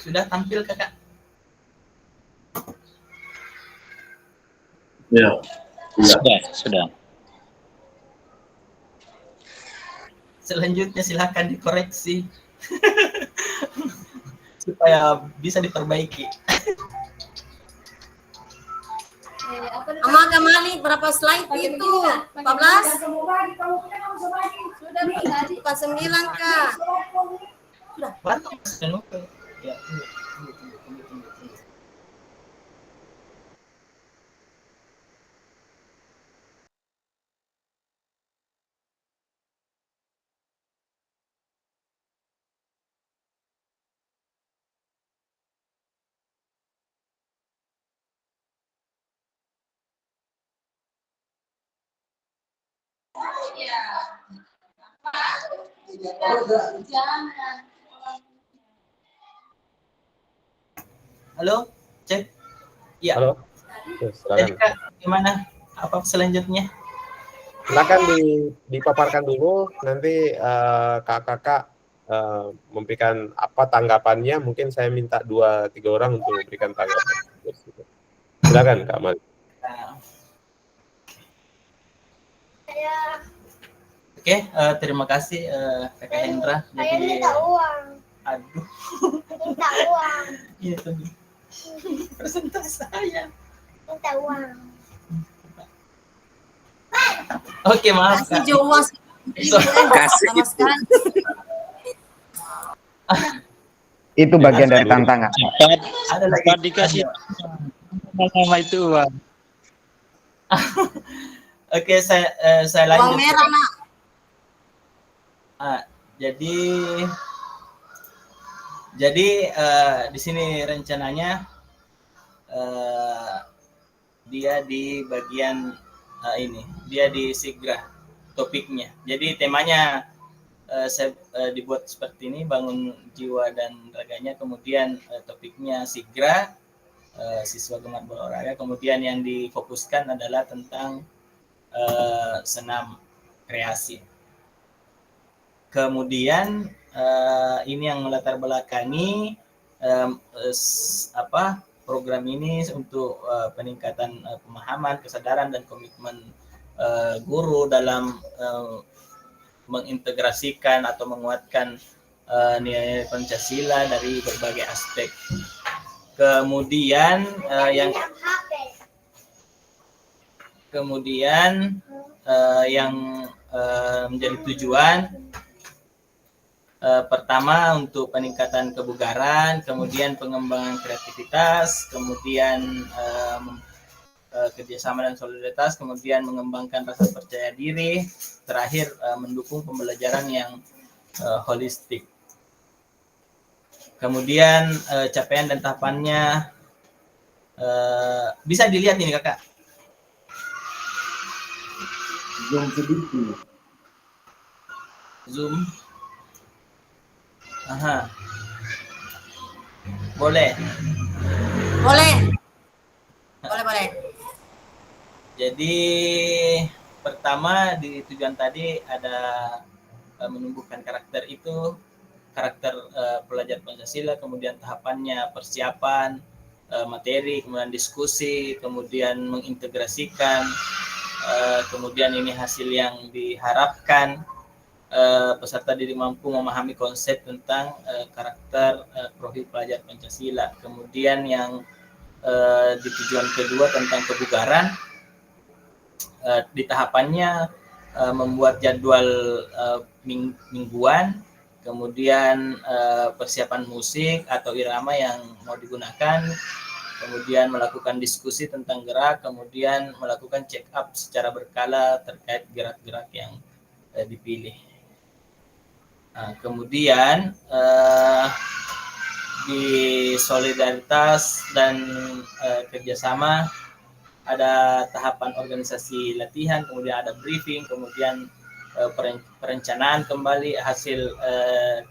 Sudah tampil Kakak? Ya. Sudah. Selanjutnya silakan dikoreksi supaya bisa diperbaiki. Ama Kamali berapa slide itu? 14? Bukan 9 Kak. Baru ya, tunggu. Halo, cek. Ya. Halo. Jadi Silakan. Kak, gimana? Apa selanjutnya? Silakan dipaparkan dulu, nanti kakak memberikan apa tanggapannya. Mungkin saya minta 2-3 orang untuk memberikan tanggapan. Silakan Kak Malik. Oke, terima kasih Kakak Hendra. Saya Jadi, minta uang. aduh, Minta uang. iya tuh presentasi saya. Minta uang. Oke, maaf Kasih Kak. Jawa sama sekali. Itu bagian dari tantangan. Cepat, Ada lagi. cepat dikasih nama itu Bang. Oke, saya Uang lanjut. merah Nak. Jadi di sini rencananya dia di bagian ini, dia di Sigra topiknya. Jadi temanya saya dibuat seperti ini, bangun jiwa dan raganya. Kemudian topiknya Sigra, siswa gemar berolahraga. Kemudian yang difokuskan adalah tentang senam kreasi. Kemudian ini yang melatar belakangi program ini untuk peningkatan pemahaman, kesadaran dan komitmen guru dalam mengintegrasikan atau menguatkan nilai Pancasila dari berbagai aspek. Kemudian yang menjadi tujuan pertama untuk peningkatan kebugaran, kemudian pengembangan kreativitas, kemudian kerjasama dan solidaritas, kemudian mengembangkan rasa percaya diri, terakhir mendukung pembelajaran yang holistik. Kemudian capaian dan tahapannya bisa dilihat ini Kakak. Zoom sedikit. Zoom. Aha. Boleh. Boleh. Boleh. Jadi pertama di tujuan tadi ada menumbuhkan karakter itu, karakter pelajar Pancasila, kemudian tahapannya persiapan materi, kemudian diskusi, kemudian mengintegrasikan, kemudian ini hasil yang diharapkan peserta didik mampu memahami konsep tentang karakter profil pelajar Pancasila. Kemudian yang di tujuan kedua tentang kebugaran, di tahapannya membuat jadwal mingguan, kemudian persiapan musik atau irama yang mau digunakan, kemudian melakukan diskusi tentang gerak, kemudian melakukan check up secara berkala terkait gerak-gerak yang dipilih. Kemudian di solidaritas dan kerjasama ada tahapan organisasi latihan, kemudian ada briefing, kemudian perencanaan kembali hasil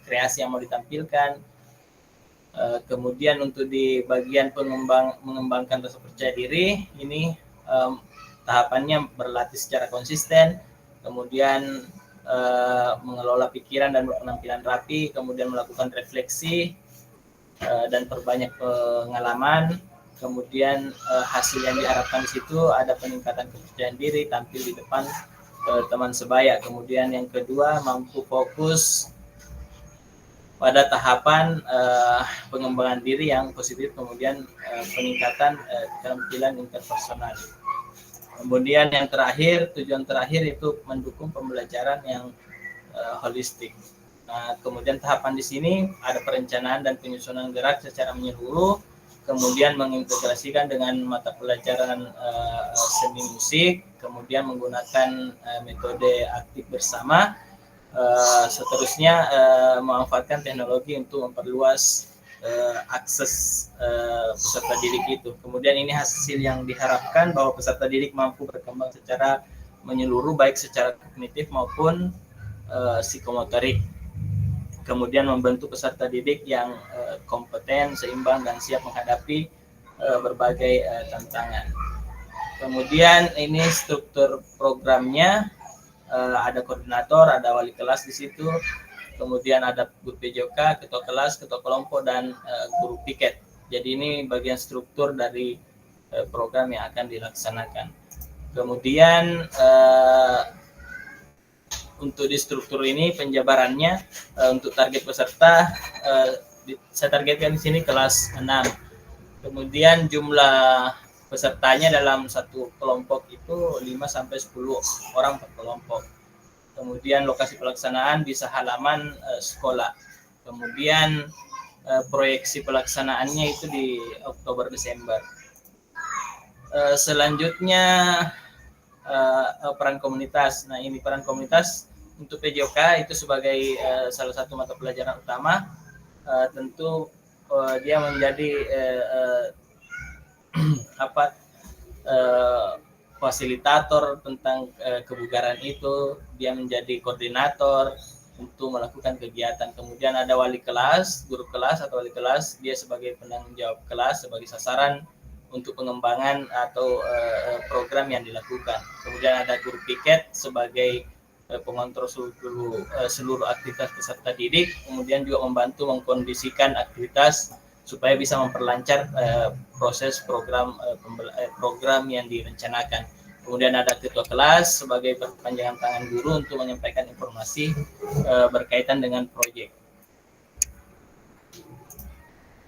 kreasi yang mau ditampilkan. Kemudian untuk di bagian mengembangkan rasa percaya diri, ini tahapannya berlatih secara konsisten, kemudian mengelola pikiran dan berpenampilan rapi, kemudian melakukan refleksi dan perbanyak pengalaman. Kemudian hasil yang diharapkan di situ ada peningkatan kepercayaan diri, tampil di depan teman sebaya. Kemudian yang kedua, mampu fokus pada tahapan pengembangan diri yang positif, kemudian peningkatan keterampilan interpersonal. Kemudian yang terakhir, tujuan terakhir itu mendukung pembelajaran yang holistik. Nah, kemudian tahapan di sini ada perencanaan dan penyusunan gerak secara menyeluruh, kemudian mengintegrasikan dengan mata pelajaran seni musik, kemudian menggunakan metode aktif bersama, seterusnya memanfaatkan teknologi untuk memperluas akses peserta didik itu. Kemudian ini hasil yang diharapkan bahwa peserta didik mampu berkembang secara menyeluruh baik secara kognitif maupun psikomotorik. Kemudian membentuk peserta didik yang kompeten, seimbang, dan siap menghadapi berbagai tantangan. Kemudian ini struktur programnya, ada koordinator, ada wali kelas di situ, kemudian ada guru PJOK, ketua kelas, ketua kelompok, dan guru piket. Jadi ini bagian struktur dari program yang akan dilaksanakan. Kemudian untuk di struktur ini penjabarannya untuk target peserta saya targetkan di sini kelas 6. Kemudian jumlah pesertanya dalam satu kelompok itu 5 sampai 10 orang per kelompok. Kemudian lokasi pelaksanaan bisa halaman sekolah. Kemudian proyeksi pelaksanaannya itu di Oktober Desember. Selanjutnya peran komunitas. Nah, ini peran komunitas untuk PJOK itu sebagai salah satu mata pelajaran utama. Tentu dia menjadi fasilitator tentang kebugaran itu, dia menjadi koordinator untuk melakukan kegiatan. Kemudian ada wali kelas, guru kelas atau wali kelas, dia sebagai penanggung jawab kelas, sebagai sasaran untuk pengembangan atau program yang dilakukan. Kemudian ada guru piket sebagai pengontrol seluruh aktivitas peserta didik, kemudian juga membantu mengkondisikan aktivitas supaya bisa memperlancar proses program yang direncanakan. Kemudian ada ketua kelas sebagai perpanjangan tangan guru untuk menyampaikan informasi berkaitan dengan proyek.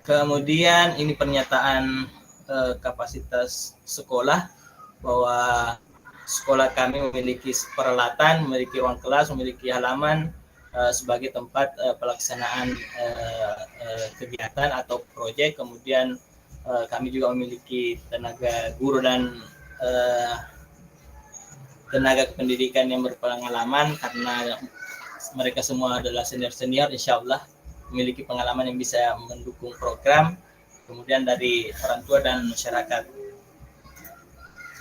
Kemudian ini pernyataan kapasitas sekolah, bahwa sekolah kami memiliki peralatan, memiliki ruang kelas, memiliki halaman sebagai tempat pelaksanaan kegiatan atau proyek. Kemudian kami juga memiliki tenaga guru dan tenaga kependidikan yang berpengalaman, karena mereka semua adalah senior-senior, insya Allah memiliki pengalaman yang bisa mendukung program. Kemudian dari orang tua dan masyarakat.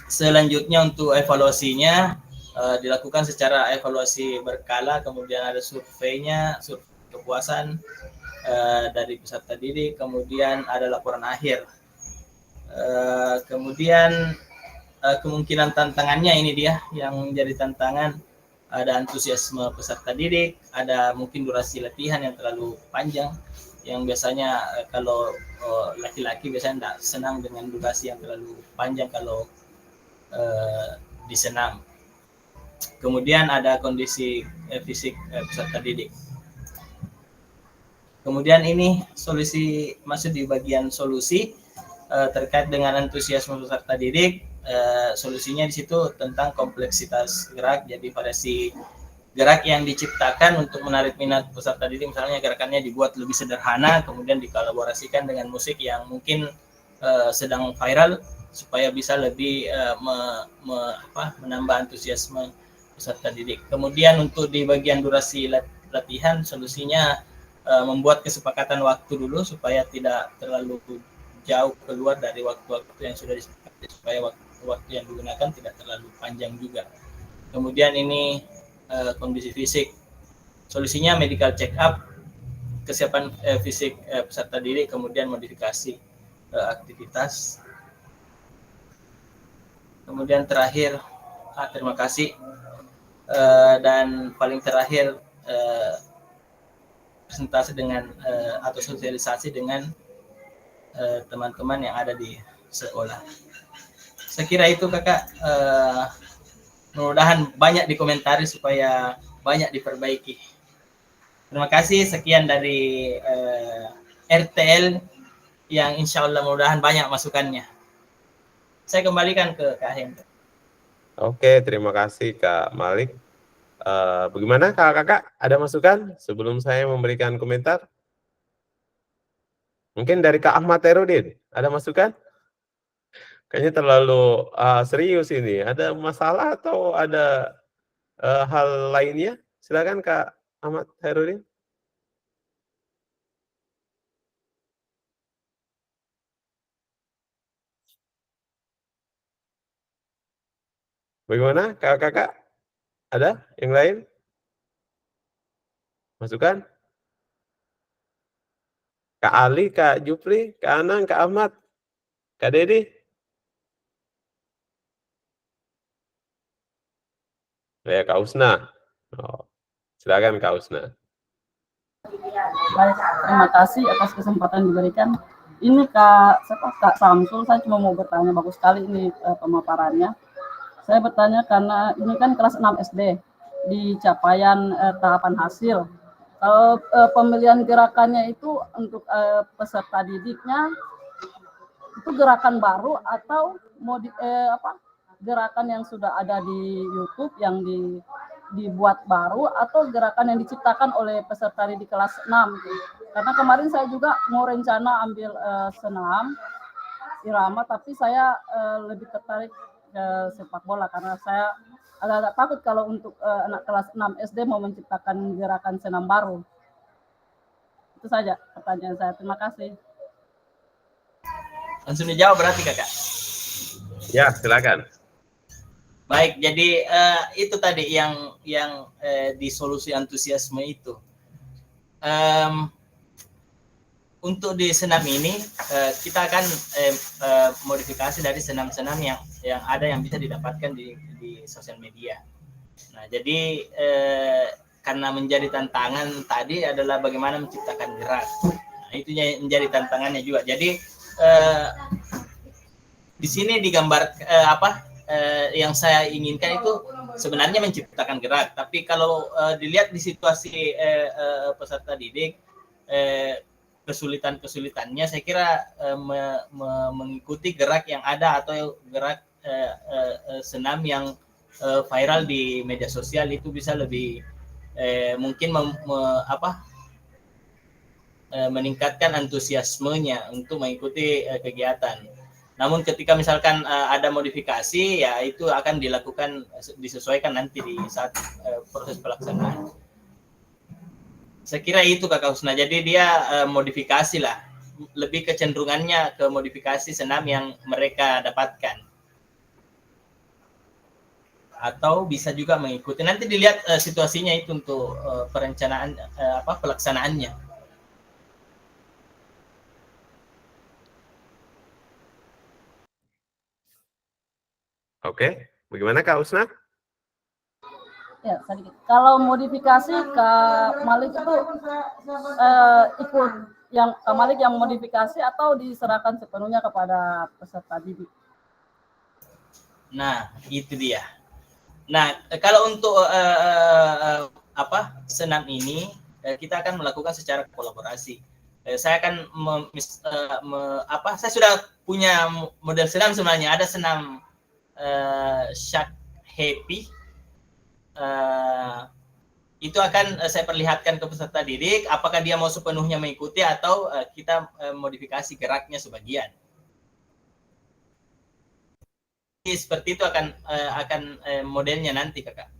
Selanjutnya untuk evaluasinya dilakukan secara evaluasi berkala, kemudian ada surveinya, survei kepuasan, dari peserta didik, kemudian ada laporan akhir. Kemudian kemungkinan tantangannya ini dia yang menjadi tantangan, ada antusiasme peserta didik, ada mungkin durasi latihan yang terlalu panjang, yang biasanya kalau laki-laki biasanya tidak senang dengan durasi yang terlalu panjang kalau di senam. Kemudian ada kondisi fisik peserta didik. Kemudian ini solusi, masuk di bagian solusi terkait dengan antusiasme peserta didik. Solusinya di situ tentang kompleksitas gerak, jadi variasi gerak yang diciptakan untuk menarik minat peserta didik. Misalnya gerakannya dibuat lebih sederhana, kemudian dikolaborasikan dengan musik yang mungkin sedang viral supaya bisa lebih menambah antusiasme peserta didik. Kemudian untuk di bagian durasi latihan, solusinya membuat kesepakatan waktu dulu supaya tidak terlalu jauh keluar dari waktu-waktu yang sudah disepakati, supaya waktu yang digunakan tidak terlalu panjang juga. Kemudian ini kondisi fisik, solusinya medical check up, kesiapan fisik peserta didik, kemudian modifikasi aktivitas. Kemudian terakhir, terima kasih, dan paling terakhir presentasi dengan atau sosialisasi dengan teman-teman yang ada di sekolah. Saya kira itu kakak, mudah-mudahan banyak dikomentari supaya banyak diperbaiki. Terima kasih, sekian dari RTL yang insya Allah mudah-mudahan banyak masukannya. Saya kembalikan ke Kak Hendra. Oke, terima kasih Kak Malik. Bagaimana kakak-kakak, ada masukan sebelum saya memberikan komentar? Mungkin dari Kak Ahmad Herudin, ada masukan? Kayaknya terlalu serius ini. Ada masalah atau ada hal lainnya? Silakan Kak Ahmad Herudin. Bagaimana kakak-kakak? Ada yang lain? Masukan? Kak Ali, Kak Jupri, Kak Anang, Kak Ahmad, Kak Dedi? Ya, Kak Usna. Oh, silakan Kak Usna. Baik, terima kasih atas kesempatan diberikan. Ini Kak Samsul, saya cuma mau bertanya, bagus sekali ini pemaparannya. Saya bertanya karena ini kan kelas 6 SD, di capaian tahapan hasil. Kalau pemilihan gerakannya itu untuk peserta didiknya, itu gerakan baru atau gerakan yang sudah ada di YouTube yang dibuat baru, atau gerakan yang diciptakan oleh peserta didik kelas 6 gitu. Karena kemarin saya juga mau rencana ambil senam irama, tapi saya lebih tertarik ke sepak bola karena saya agak-agak takut kalau untuk anak kelas 6 SD mau menciptakan gerakan senam baru. Itu saja pertanyaan saya. Terima kasih. Langsung dijawab berarti kakak? Ya, silakan. Baik, jadi itu tadi yang di solusi antusiasme itu. Untuk di senam ini kita akan modifikasi dari senam-senam yang ada yang bisa didapatkan di sosial media. Nah, jadi karena menjadi tantangan tadi adalah bagaimana menciptakan gerak. Nah, itu menjadi tantangannya juga. Jadi di sini digambar yang saya inginkan itu sebenarnya menciptakan gerak, tapi kalau dilihat di situasi peserta didik, kesulitannya saya kira mengikuti gerak yang ada atau gerak senam yang viral di media sosial itu bisa lebih mungkin meningkatkan antusiasmenya untuk mengikuti kegiatan. Namun ketika misalkan ada modifikasi, ya itu akan disesuaikan nanti di saat proses pelaksanaan. Saya kira itu Kakak Husna. Jadi dia modifikasi lah, lebih kecenderungannya ke modifikasi senam yang mereka dapatkan. Atau bisa juga mengikuti. Nanti dilihat situasinya itu untuk perencanaan pelaksanaannya. Oke, bagaimana Kak Usna? Ya, sedikit. Kalau modifikasi Kak Malik itu ikut yang Kak Malik yang modifikasi atau diserahkan sepenuhnya kepada peserta didik? Nah, itu dia. Nah, kalau untuk senam ini kita akan melakukan secara kolaborasi. Saya akan saya sudah punya model senam sebenarnya. Ada senam Shark Happy. Itu akan saya perlihatkan ke peserta didik apakah dia mau sepenuhnya mengikuti atau kita modifikasi geraknya sebagian. Seperti itu akan modelnya nanti Kakak.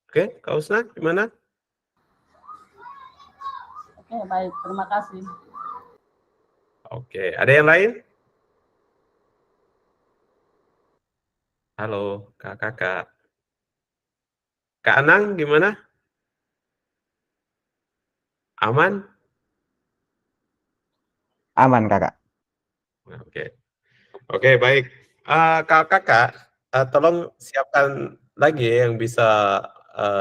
Oke, Kak Usna gimana? Oke, baik. Terima kasih. Oke, ada yang lain? Halo, Kakak. Kak Anang gimana? Aman? Aman, Kakak. Oke. Oke, baik. Kakak, tolong siapkan lagi ya yang bisa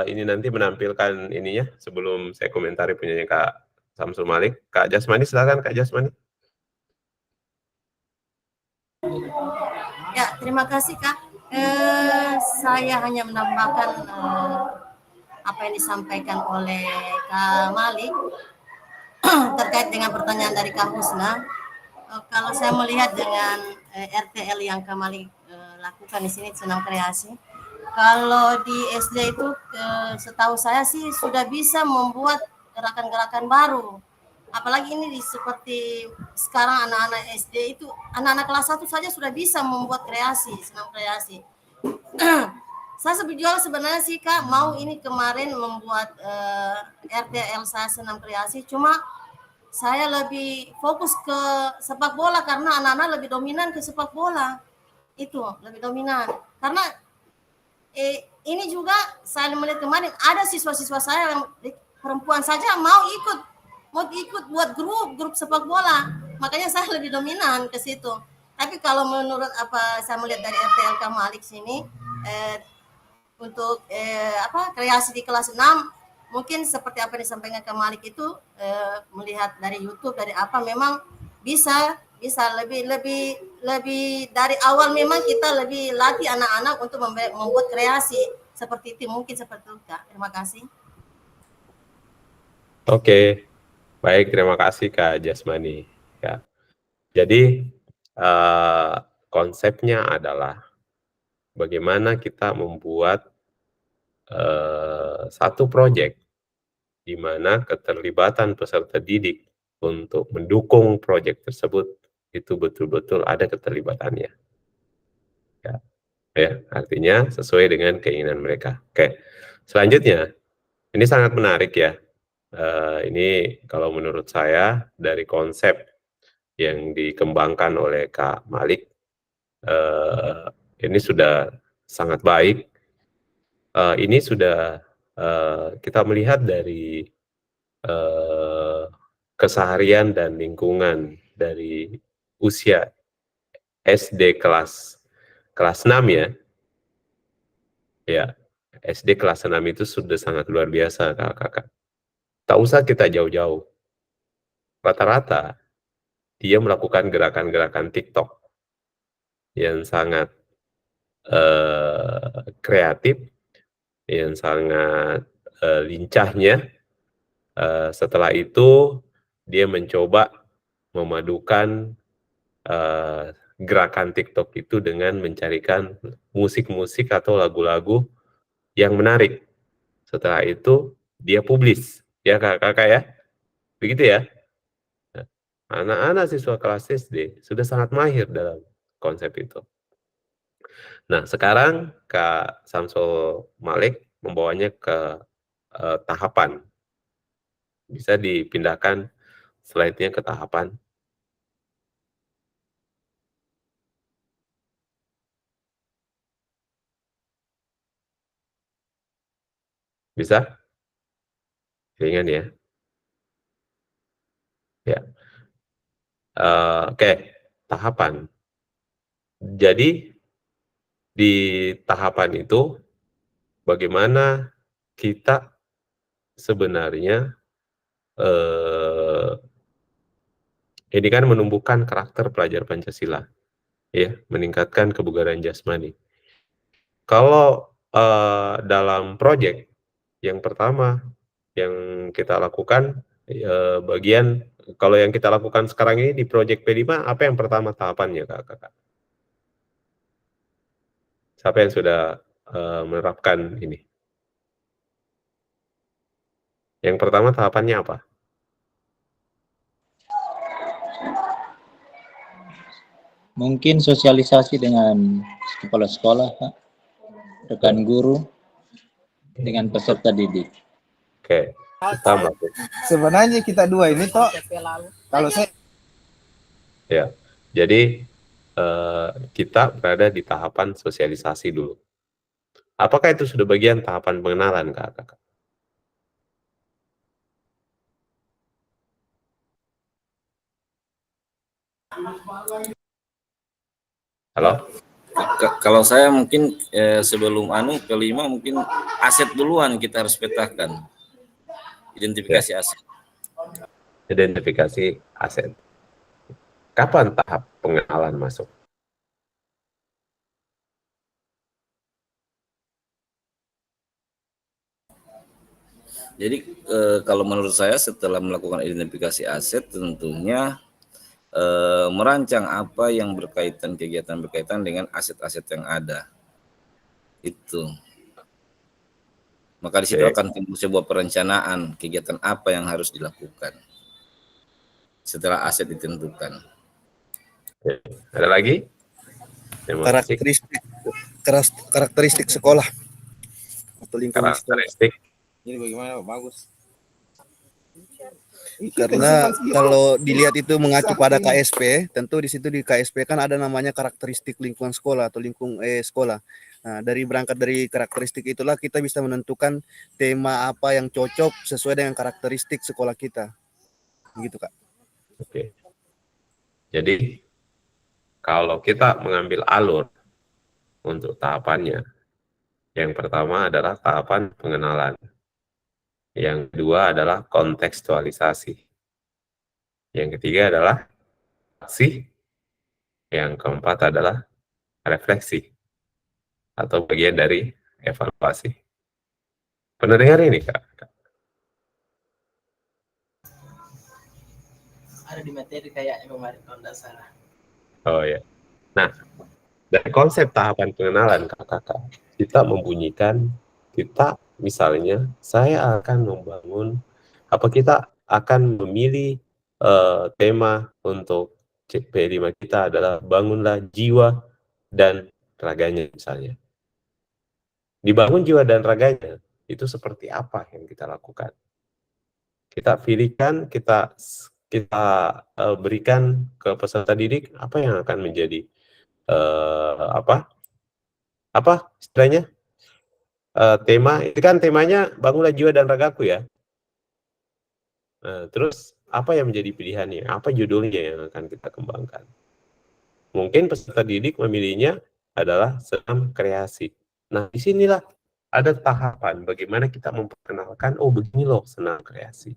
ini nanti menampilkan ininya sebelum saya komentari punyanya Kak Samsul Malik. Kak Jasmani, silakan Kak Jasmani. Ya, terima kasih Kak. Saya hanya menambahkan apa yang disampaikan oleh Kak Malik terkait dengan pertanyaan dari Kak Husna. Kalau saya melihat dengan RTL yang Kak Malik lakukan di sini senam kreasi, kalau di SD itu setahu saya sih sudah bisa membuat gerakan-gerakan baru. Apalagi ini seperti sekarang anak-anak SD itu, anak-anak kelas 1 saja sudah bisa membuat kreasi, senam kreasi. Saya sebenarnya sih Kak mau ini kemarin membuat RTL saya senam kreasi, cuma saya lebih fokus ke sepak bola karena anak-anak lebih dominan ke sepak bola. Itu lebih dominan. Karena ini juga saya melihat kemarin ada siswa-siswa saya yang perempuan saja mau ikut buat grup sepak bola. Makanya saya lebih dominan ke situ. Tapi kalau menurut apa saya melihat dari RTL Kamalik sini untuk kreasi di kelas 6 mungkin seperti apa yang disampaikan ke Malik itu melihat dari YouTube dari apa memang bisa lebih dari awal memang kita lebih latih anak-anak untuk membuat kreasi seperti itu mungkin seperti itu Kak. Terima kasih. Oke, baik terima kasih Kak Jasmani. Ya, jadi konsepnya adalah bagaimana kita membuat satu proyek di mana keterlibatan peserta didik untuk mendukung proyek tersebut itu betul-betul ada keterlibatannya. Ya, artinya sesuai dengan keinginan mereka. Oke, selanjutnya ini sangat menarik ya. Ini kalau menurut saya dari konsep yang dikembangkan oleh Kak Malik ini sudah sangat baik. Ini sudah kita melihat dari keseharian dan lingkungan dari usia SD kelas 6 ya. Ya, SD kelas 6 itu sudah sangat luar biasa Kakak. Tak usah kita jauh-jauh. Rata-rata dia melakukan gerakan-gerakan TikTok yang sangat kreatif, yang sangat lincahnya. Setelah itu dia mencoba memadukan gerakan TikTok itu dengan mencarikan musik-musik atau lagu-lagu yang menarik. Setelah itu dia publis, ya kakak ya, begitu ya. Anak-anak siswa kelas SD sudah sangat mahir dalam konsep itu. Nah sekarang Kak Samsul Malik membawanya ke tahapan. Bisa dipindahkan slide-nya ke tahapan. Bisa? Ringan ya. Ya. Oke, tahapan. Jadi di tahapan itu bagaimana kita sebenarnya ini kan menumbuhkan karakter pelajar Pancasila, ya, meningkatkan kebugaran jasmani. Kalau dalam proyek yang pertama yang kita lakukan bagian kalau yang kita lakukan sekarang ini di proyek P5 apa yang pertama tahapannya kakak? Siapa yang sudah menerapkan ini? Yang pertama tahapannya apa? Mungkin sosialisasi dengan kepala sekolah, Pak, rekan guru, dengan peserta didik. Oke, pertama tuh. Sebenarnya kita dua ini toh, kalau saya Ya, jadi kita berada di tahapan sosialisasi dulu. Apakah itu sudah bagian tahapan pengenalan, kakak? Halo? Kalau saya mungkin sebelum kelima mungkin aset duluan kita harus petakan. Identifikasi aset. Identifikasi aset. Kapan tahap pengenalan masuk? Jadi kalau menurut saya setelah melakukan identifikasi aset tentunya merancang apa yang kegiatan berkaitan dengan aset-aset yang ada. Itu. Maka di situ akan timbul sebuah perencanaan kegiatan apa yang harus dilakukan setelah aset ditentukan. Ada lagi? karakteristik sekolah atau lingkungan karakteristik. Ini bagaimana bagus? Karena kalau dilihat itu mengacu pada KSP, tentu di situ di KSP kan ada namanya karakteristik lingkungan sekolah atau sekolah. Nah, berangkat dari karakteristik itulah kita bisa menentukan tema apa yang cocok sesuai dengan karakteristik sekolah kita. Begitu, Kak. Oke. Jadi kalau kita mengambil alur untuk tahapannya, yang pertama adalah tahapan pengenalan. Yang kedua adalah kontekstualisasi. Yang ketiga adalah aksi. Yang keempat adalah refleksi atau bagian dari evaluasi. Pernah dengar ini, Kak? Ada di materi kayaknya kemarin kalau tidak salah. Oh ya. Nah, dari konsep tahapan pengenalan kakak, kita membunyikan kita misalnya saya akan membangun kita akan memilih tema untuk P5 kita adalah bangunlah jiwa dan raganya misalnya. Dibangun jiwa dan raganya itu seperti apa yang kita lakukan? Kita pilihkan, kita berikan ke peserta didik apa yang akan menjadi istilahnya tema itu kan temanya bangunlah jiwa dan ragaku ya. Terus apa yang menjadi pilihannya? Apa judulnya yang akan kita kembangkan? Mungkin peserta didik memilihnya adalah senam kreasi. Nah, disinilah ada tahapan bagaimana kita memperkenalkan, oh begini loh senam kreasi.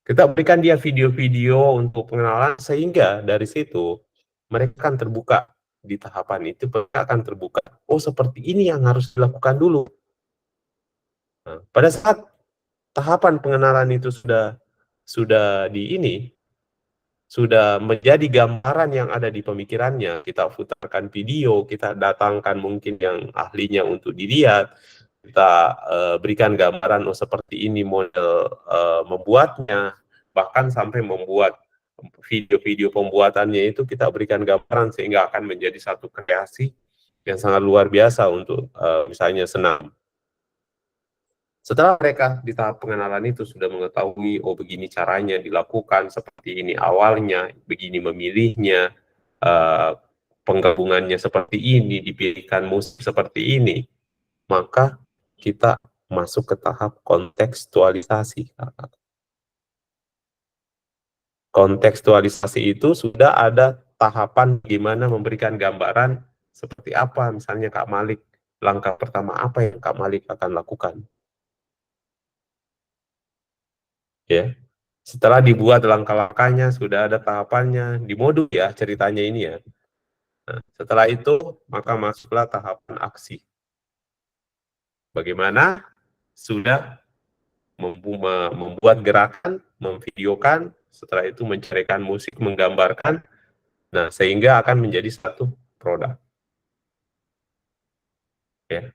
Kita berikan dia video-video untuk pengenalan sehingga dari situ mereka akan terbuka di tahapan itu, mereka akan terbuka. Oh seperti ini yang harus dilakukan dulu. Nah, pada saat tahapan pengenalan itu sudah menjadi gambaran yang ada di pemikirannya, kita putarkan video, kita datangkan mungkin yang ahlinya untuk dilihat, kita berikan gambaran oh seperti ini model membuatnya, bahkan sampai membuat video-video pembuatannya itu kita berikan gambaran sehingga akan menjadi satu kreasi yang sangat luar biasa untuk misalnya senam. Setelah mereka di tahap pengenalan itu sudah mengetahui, oh begini caranya dilakukan, seperti ini awalnya, begini memilihnya, penggabungannya seperti ini, dipilihkan musik seperti ini, maka kita masuk ke tahap kontekstualisasi. kontekstualisasi itu sudah ada tahapan gimana memberikan gambaran seperti apa, misalnya Kak Malik, langkah pertama apa yang Kak Malik akan lakukan. Ya, setelah dibuat langkah-langkahnya, sudah ada tahapannya, di modul ya ceritanya ini ya. Nah, setelah itu, maka masuklah tahapan aksi. Bagaimana sudah membuat gerakan, memvideokan, setelah itu mencarikan musik, menggambarkan, nah sehingga akan menjadi satu produk. Ya.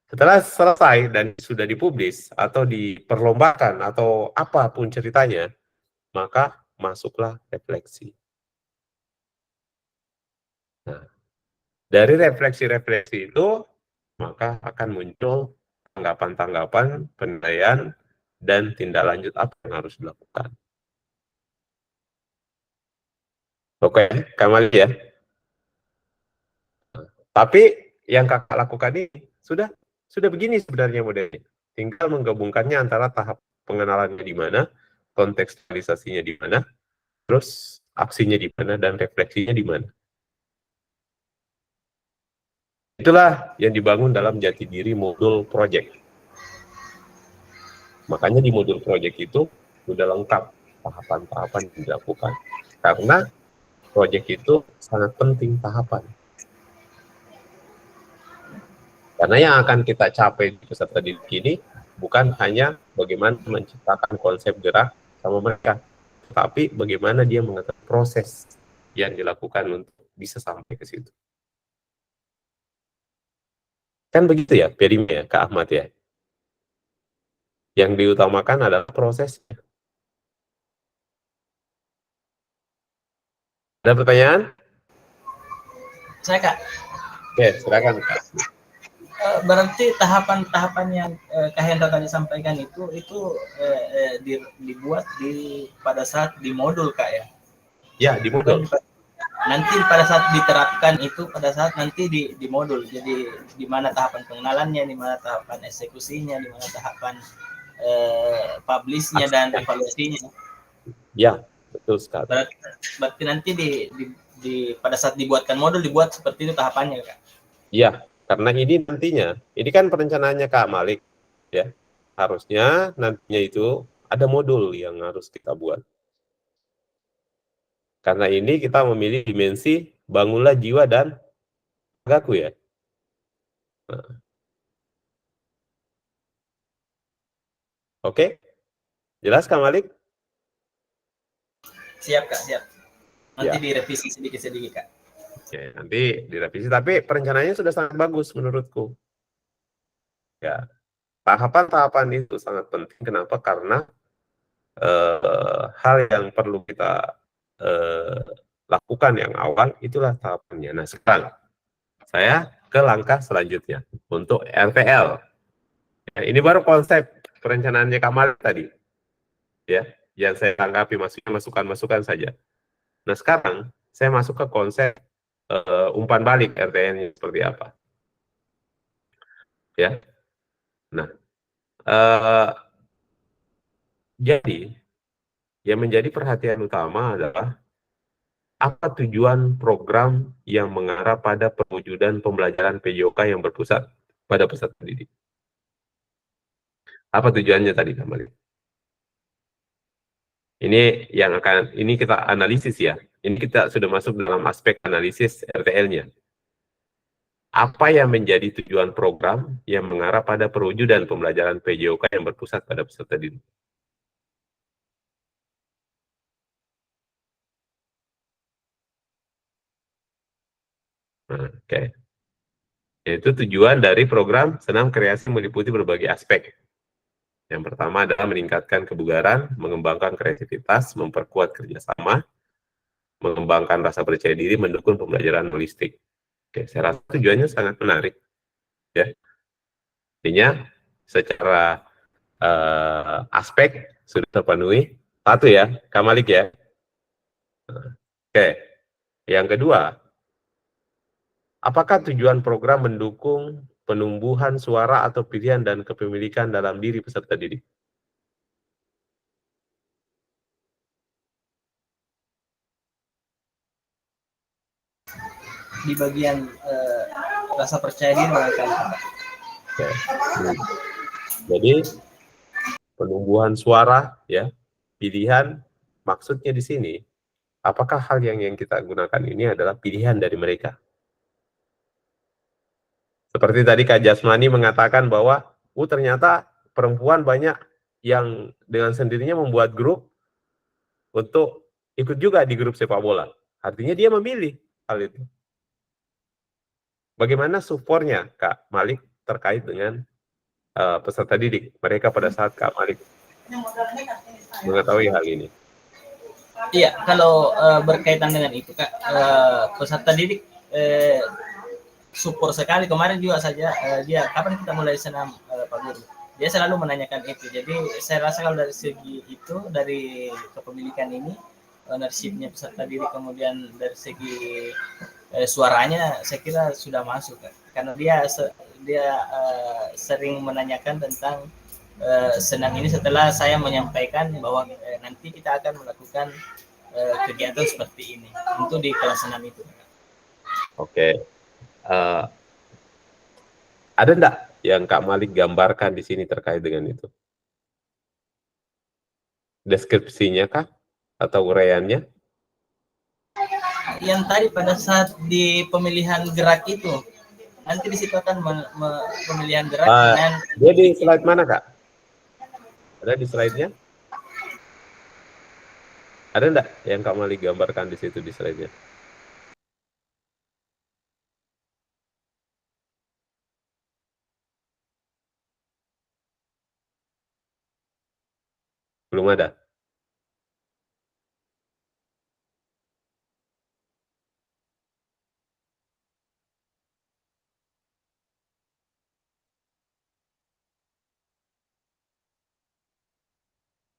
Setelah selesai dan sudah dipublis atau diperlombakan atau apapun ceritanya, maka masuklah refleksi. Nah, dari refleksi-refleksi itu, maka akan muncul tanggapan-tanggapan, penilaian, dan tindak lanjut apa yang harus dilakukan. Oke, Kamal ya. Tapi yang kakak lakukan ini sudah begini sebenarnya modelnya. Tinggal menggabungkannya antara tahap pengenalannya di mana, kontekstualisasinya di mana, terus aksinya di mana, dan refleksinya di mana. Itulah yang dibangun dalam jati diri modul project. Makanya di modul project itu sudah lengkap tahapan-tahapan yang dilakukan. Karena project itu sangat penting tahapan. Karena yang akan kita capai di peserta didik ini bukan hanya bagaimana menciptakan konsep gerak sama mereka, tapi bagaimana dia mengetahui proses yang dilakukan untuk bisa sampai ke situ. Kan begitu ya, Perim ya, Kak Ahmad ya. Yang diutamakan adalah prosesnya. Ada pertanyaan? Saya Kak. Oke, silakan Kak. Berarti tahapan-tahapan yang Kak Hendra tadi sampaikan itu dibuat pada saat di modul Kak ya? Ya, di modul. Nanti pada saat diterapkan itu pada saat nanti di modul. Jadi di mana tahapan pengenalannya, di mana tahapan eksekusinya, di mana tahapan publishnya dan evaluasinya. Ya, betul sekali. Berarti nanti pada saat dibuatkan modul dibuat seperti itu tahapannya Kak? Iya. Karena ini nantinya, ini kan perencanaannya Kak Malik, ya. Harusnya nantinya itu ada modul yang harus kita buat. Karena ini kita memilih dimensi bangunlah jiwa dan ragaku ya. Nah. Oke, jelas Kak Malik? Siap Kak, siap. Nanti ya. direvisi sedikit-sedikit Kak. Oke, nanti direvisi, tapi perencanaannya sudah sangat bagus menurutku. Ya, tahapan-tahapan itu sangat penting. Kenapa? Karena hal yang perlu kita lakukan yang awal itulah tahapannya. Nah, sekarang saya ke langkah selanjutnya untuk RTL. Ya, ini baru konsep perencanaannya Kamal tadi, ya, yang saya tanggapi masukan-masukan saja. Nah, sekarang saya masuk ke konsep umpan balik RTL-nya seperti apa. Ya, nah, jadi yang menjadi perhatian utama adalah apa tujuan program yang mengarah pada perwujudan pembelajaran PJOK yang berpusat pada peserta didik. Apa tujuannya tadi, Kamal? Ini yang ini kita analisis ya. Ini kita sudah masuk dalam aspek analisis RTL-nya. Apa yang menjadi tujuan program yang mengarah pada perwujudan pembelajaran PJOK yang berpusat pada peserta didik? Oke. Yaitu tujuan dari program Senam Kreasi meliputi berbagai aspek. Yang pertama adalah meningkatkan kebugaran, mengembangkan kreativitas, memperkuat kerjasama, mengembangkan rasa percaya diri, mendukung pembelajaran holistik. Oke, saya rasa tujuannya sangat menarik. Ya. Artinya secara aspek sudah terpenuhi. Satu ya, Kamalik ya. Oke. Yang kedua, apakah tujuan program mendukung penumbuhan suara atau pilihan dan kepemilikan dalam diri peserta didik? di bagian rasa percaya diri barangkali. Ya. Jadi penumbuhan suara, ya, pilihan, maksudnya di sini, apakah hal yang kita gunakan ini adalah pilihan dari mereka? Seperti tadi Kak Jasmani mengatakan bahwa, ternyata perempuan banyak yang dengan sendirinya membuat grup untuk ikut juga di grup sepak bola. Artinya dia memilih hal itu. Bagaimana supportnya Kak Malik terkait dengan peserta didik mereka pada saat Kak Malik mengetahui hal ini? Iya, kalau berkaitan dengan itu Kak, peserta didik support sekali. Kemarin juga saja dia, kapan kita mulai senam Pak Guru? Dia selalu menanyakan itu. Jadi saya rasa kalau dari segi itu, dari kepemilikan ini, ownership-nya peserta didik, kemudian dari segi suaranya, saya kira sudah masuk Kak. Karena dia sering menanyakan tentang senam ini setelah saya menyampaikan bahwa nanti kita akan melakukan kegiatan seperti ini untuk di kelas senam itu. Oke. Ada enggak yang Kak Malik gambarkan di sini terkait dengan itu? Deskripsinya kah? Atau uraiannya? Yang tadi pada saat di pemilihan gerak itu, nanti di situ akan pemilihan gerak dengan... Dia di slide mana Kak? Ada di slide-nya? Ada enggak yang Kak Malik gambarkan di situ di slide-nya? Belum ada?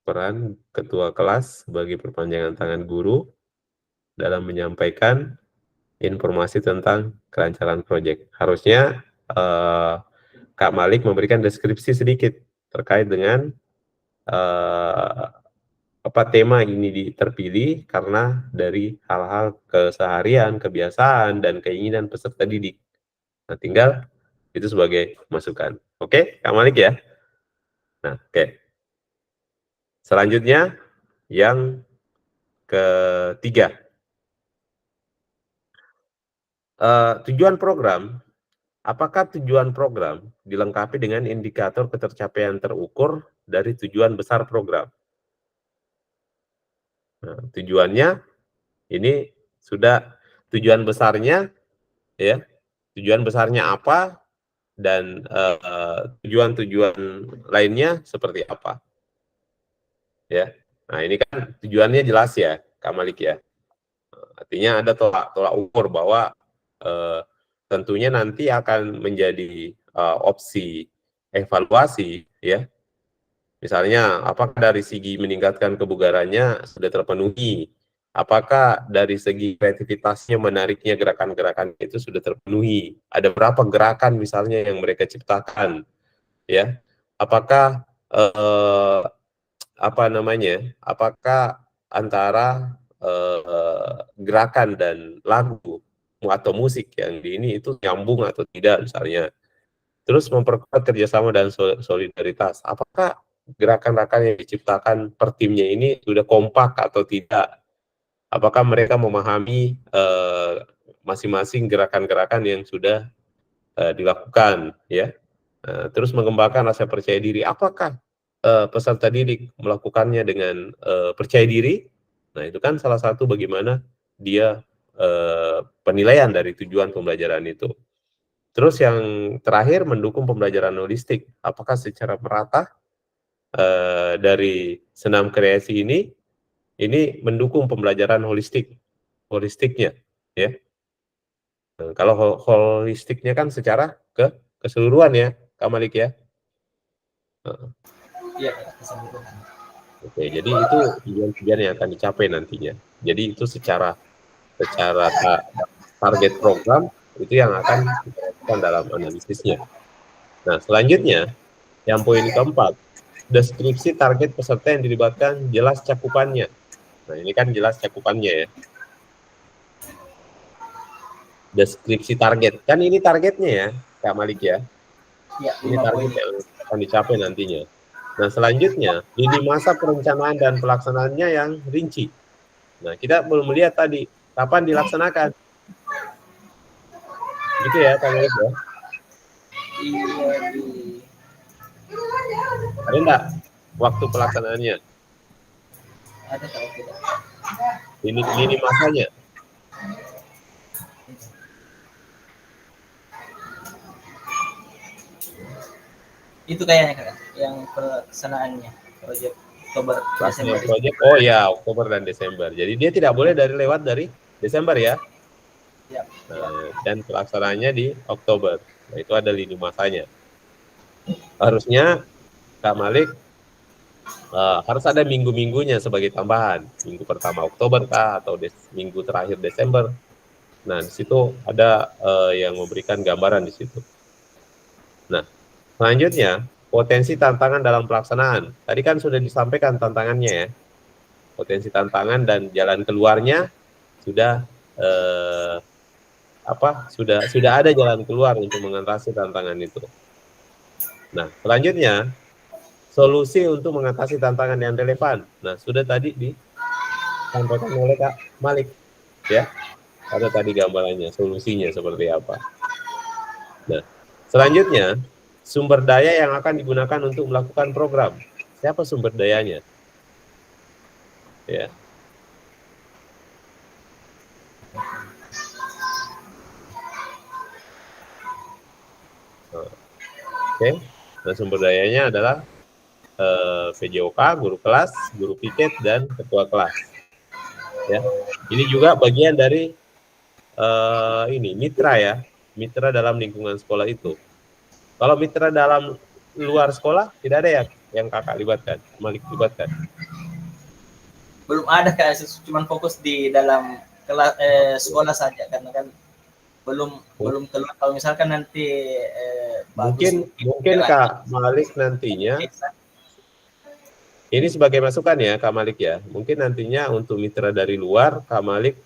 Peran ketua kelas sebagai perpanjangan tangan guru dalam menyampaikan informasi tentang kelancaran proyek. Harusnya Kak Malik memberikan deskripsi sedikit terkait dengan apa tema ini terpilih karena dari hal-hal keseharian, kebiasaan, dan keinginan peserta didik. Nah, tinggal itu sebagai masukan. Oke, Kak Malik ya? Nah, oke. Selanjutnya, yang ketiga. Tujuan program, apakah tujuan program dilengkapi dengan indikator ketercapaian terukur dari tujuan besar program? Nah, tujuannya ini sudah tujuan besarnya, ya, tujuan besarnya apa, dan tujuan-tujuan lainnya seperti apa, ya. Nah, ini kan tujuannya jelas ya, Kak Malik ya. Artinya ada tolak ukur bahwa tentunya nanti akan menjadi opsi evaluasi, ya. Misalnya, apakah dari segi meningkatkan kebugarannya sudah terpenuhi? Apakah dari segi kreativitasnya, menariknya gerakan-gerakan itu sudah terpenuhi? Ada berapa gerakan misalnya yang mereka ciptakan, ya? Apakah apakah antara gerakan dan lagu atau musik yang di ini itu nyambung atau tidak misalnya? Terus memperkuat kerjasama dan solidaritas. Apakah gerakan-gerakan yang diciptakan per timnya ini sudah kompak atau tidak? Apakah mereka memahami masing-masing gerakan-gerakan yang sudah dilakukan, ya? Terus mengembangkan rasa percaya diri. Apakah peserta didik melakukannya dengan percaya diri? Nah, itu kan salah satu bagaimana dia penilaian dari tujuan pembelajaran itu. Terus yang terakhir, mendukung pembelajaran holistik. Apakah secara merata dari senam kreasi ini mendukung pembelajaran holistiknya, ya. Nah, kalau holistiknya kan secara keseluruhan ya, Kak Malik ya. Iya, keseluruhan. Oke, jadi itu tujuan-tujuan yang akan dicapai nantinya. Jadi itu secara target program itu yang akan kita lakukan dalam analisisnya. Nah, selanjutnya yang poin keempat, deskripsi target peserta yang dilibatkan, jelas cakupannya. Nah, ini kan jelas cakupannya ya. deskripsi target. Kan ini targetnya ya, Kak Malik ya. Ya, Ini 5 target poin. yang akan dicapai nantinya. Nah, selanjutnya, lini masa perencanaan dan pelaksanaannya yang rinci. Nah, kita belum melihat tadi, kapan dilaksanakan. Gitu ya, Kak Malik ya. Iya, Ada enggak waktu pelaksanaannya? ada kalau tidak. Lini masanya. Itu kayaknya Kak, yang pelaksanaannya proyek Oktober Desember. Proyek, oh ya, Oktober dan Desember. Jadi dia tidak boleh lewat dari Desember ya. Ya. Nah, dan pelaksanaannya di Oktober. Nah, itu ada lini masanya. Harusnya Kak Malik harus ada minggu-minggunya sebagai tambahan. Minggu pertama Oktober kah atau minggu terakhir Desember. Nah, di situ ada yang memberikan gambaran di situ. Nah, selanjutnya potensi tantangan dalam pelaksanaan. Tadi kan sudah disampaikan tantangannya ya. Potensi tantangan dan jalan keluarnya sudah sudah ada jalan keluar untuk mengatasi tantangan itu. Nah, selanjutnya solusi untuk mengatasi tantangan yang relevan. Nah, sudah tadi disampaikan oleh Kak Malik ya. Ada tadi gambarannya, solusinya seperti apa. Nah, selanjutnya sumber daya yang akan digunakan untuk melakukan program. Siapa sumber dayanya? Ya. Oke. Nah, sumber dayanya adalah PJOK, guru kelas, guru piket, dan ketua kelas. Ya, ini juga bagian dari ini mitra ya, mitra dalam lingkungan sekolah itu. Kalau mitra dalam luar sekolah tidak ada ya yang kakak libatkan, Malik libatkan. Belum ada Kak, cuma fokus di dalam sekolah saja karena kan belum keluar. Kalau misalkan nanti mungkin Kak Malik nantinya ini sebagai masukan ya Kak Malik ya. Mungkin nantinya untuk mitra dari luar Kak Malik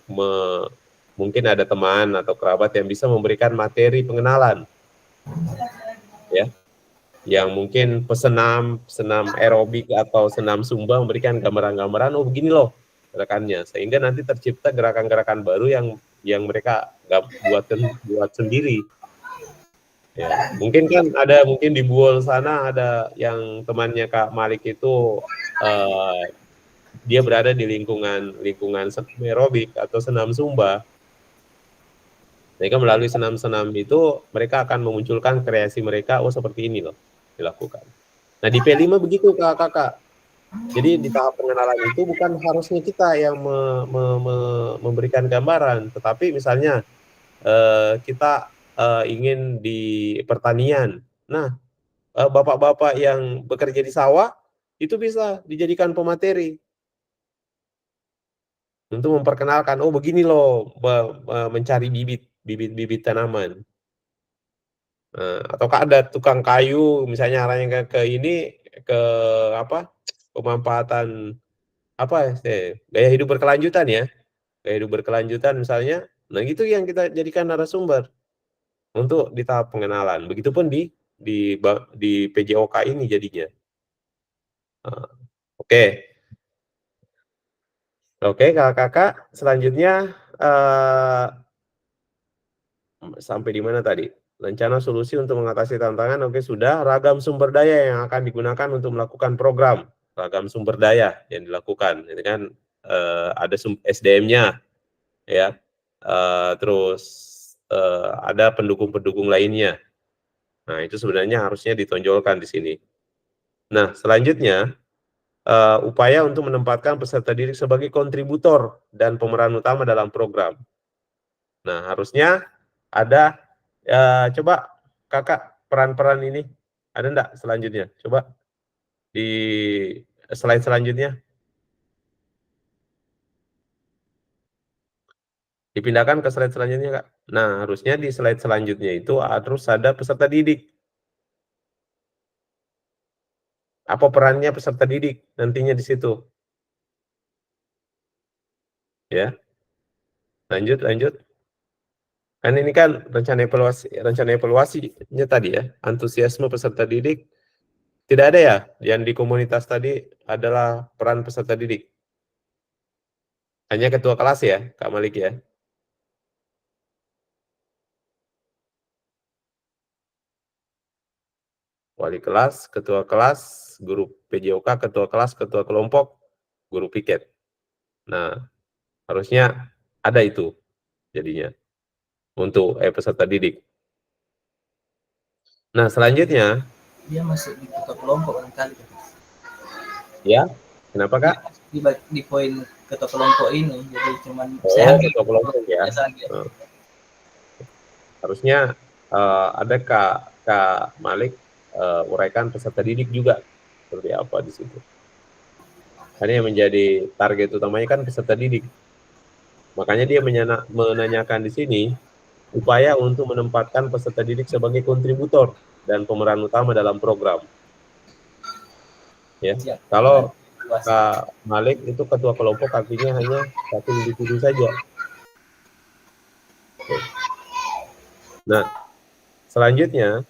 mungkin ada teman atau kerabat yang bisa memberikan materi pengenalan. Ya. Yang mungkin senam aerobik atau senam zumba memberikan gambaran-gambaran, oh begini loh gerakannya, sehingga nanti tercipta gerakan-gerakan baru yang mereka nggak buat sendiri. Ya, mungkin kan ada di Buol sana ada yang temannya Kak Malik itu dia berada di lingkungan senam aerobik atau senam zumba. Mereka melalui senam-senam itu mereka akan memunculkan kreasi mereka, oh seperti ini loh dilakukan. Nah di P5 begitu kakak. Jadi di tahap pengenalan itu bukan harusnya kita yang memberikan gambaran, tetapi misalnya kita ingin di pertanian. Nah bapak-bapak yang bekerja di sawah itu bisa dijadikan pemateri untuk memperkenalkan, oh begini loh mencari bibit tanaman. Ataukah ada tukang kayu misalnya arahnya ke pemanfaatan gaya hidup berkelanjutan ya, gaya hidup berkelanjutan misalnya. Nah itu yang kita jadikan narasumber untuk di tahap pengenalan. Begitupun di PJOK ini jadinya. Oke, kakak-kakak, selanjutnya sampai di mana tadi? Rencana solusi untuk mengatasi tantangan, oke sudah. Ragam sumber daya yang akan digunakan untuk melakukan program. Ragam sumber daya yang dilakukan, itu kan ada SDM-nya, ya. Terus ada pendukung-pendukung lainnya. Nah itu sebenarnya harusnya ditonjolkan di sini. Nah selanjutnya upaya untuk menempatkan peserta didik sebagai kontributor dan pemeran utama dalam program. Nah harusnya ada coba kakak peran-peran ini ada enggak selanjutnya? Coba di slide selanjutnya. Dipindahkan ke slide selanjutnya, Kak. Nah, harusnya di slide selanjutnya itu harus ada peserta didik. Apa perannya peserta didik nantinya di situ? Ya. Lanjut. Kan ini kan rencana evaluasinya tadi ya, antusiasme peserta didik. Tidak ada ya, yang di komunitas tadi adalah peran peserta didik. Hanya ketua kelas ya, Kak Malik ya. Wali kelas, ketua kelas, guru PJOK, ketua kelas, ketua kelompok, guru piket. Nah, harusnya ada itu jadinya untuk peserta didik. Nah, selanjutnya Dia masuk di ketua kelompok barangkali. ya, kenapa Kak? Di poin ketua kelompok ini, jadi cuman Oh, ketua kelompok ya. saja. Harusnya ada Kak Malik uraikan peserta didik juga seperti apa di situ. Karena yang menjadi target utamanya kan peserta didik. Makanya dia menanyakan di sini upaya untuk menempatkan peserta didik sebagai kontributor dan pemeran utama dalam program. Ya, kalau Kak Malik itu ketua kelompok artinya hanya satu individu saja. Oke. Nah, selanjutnya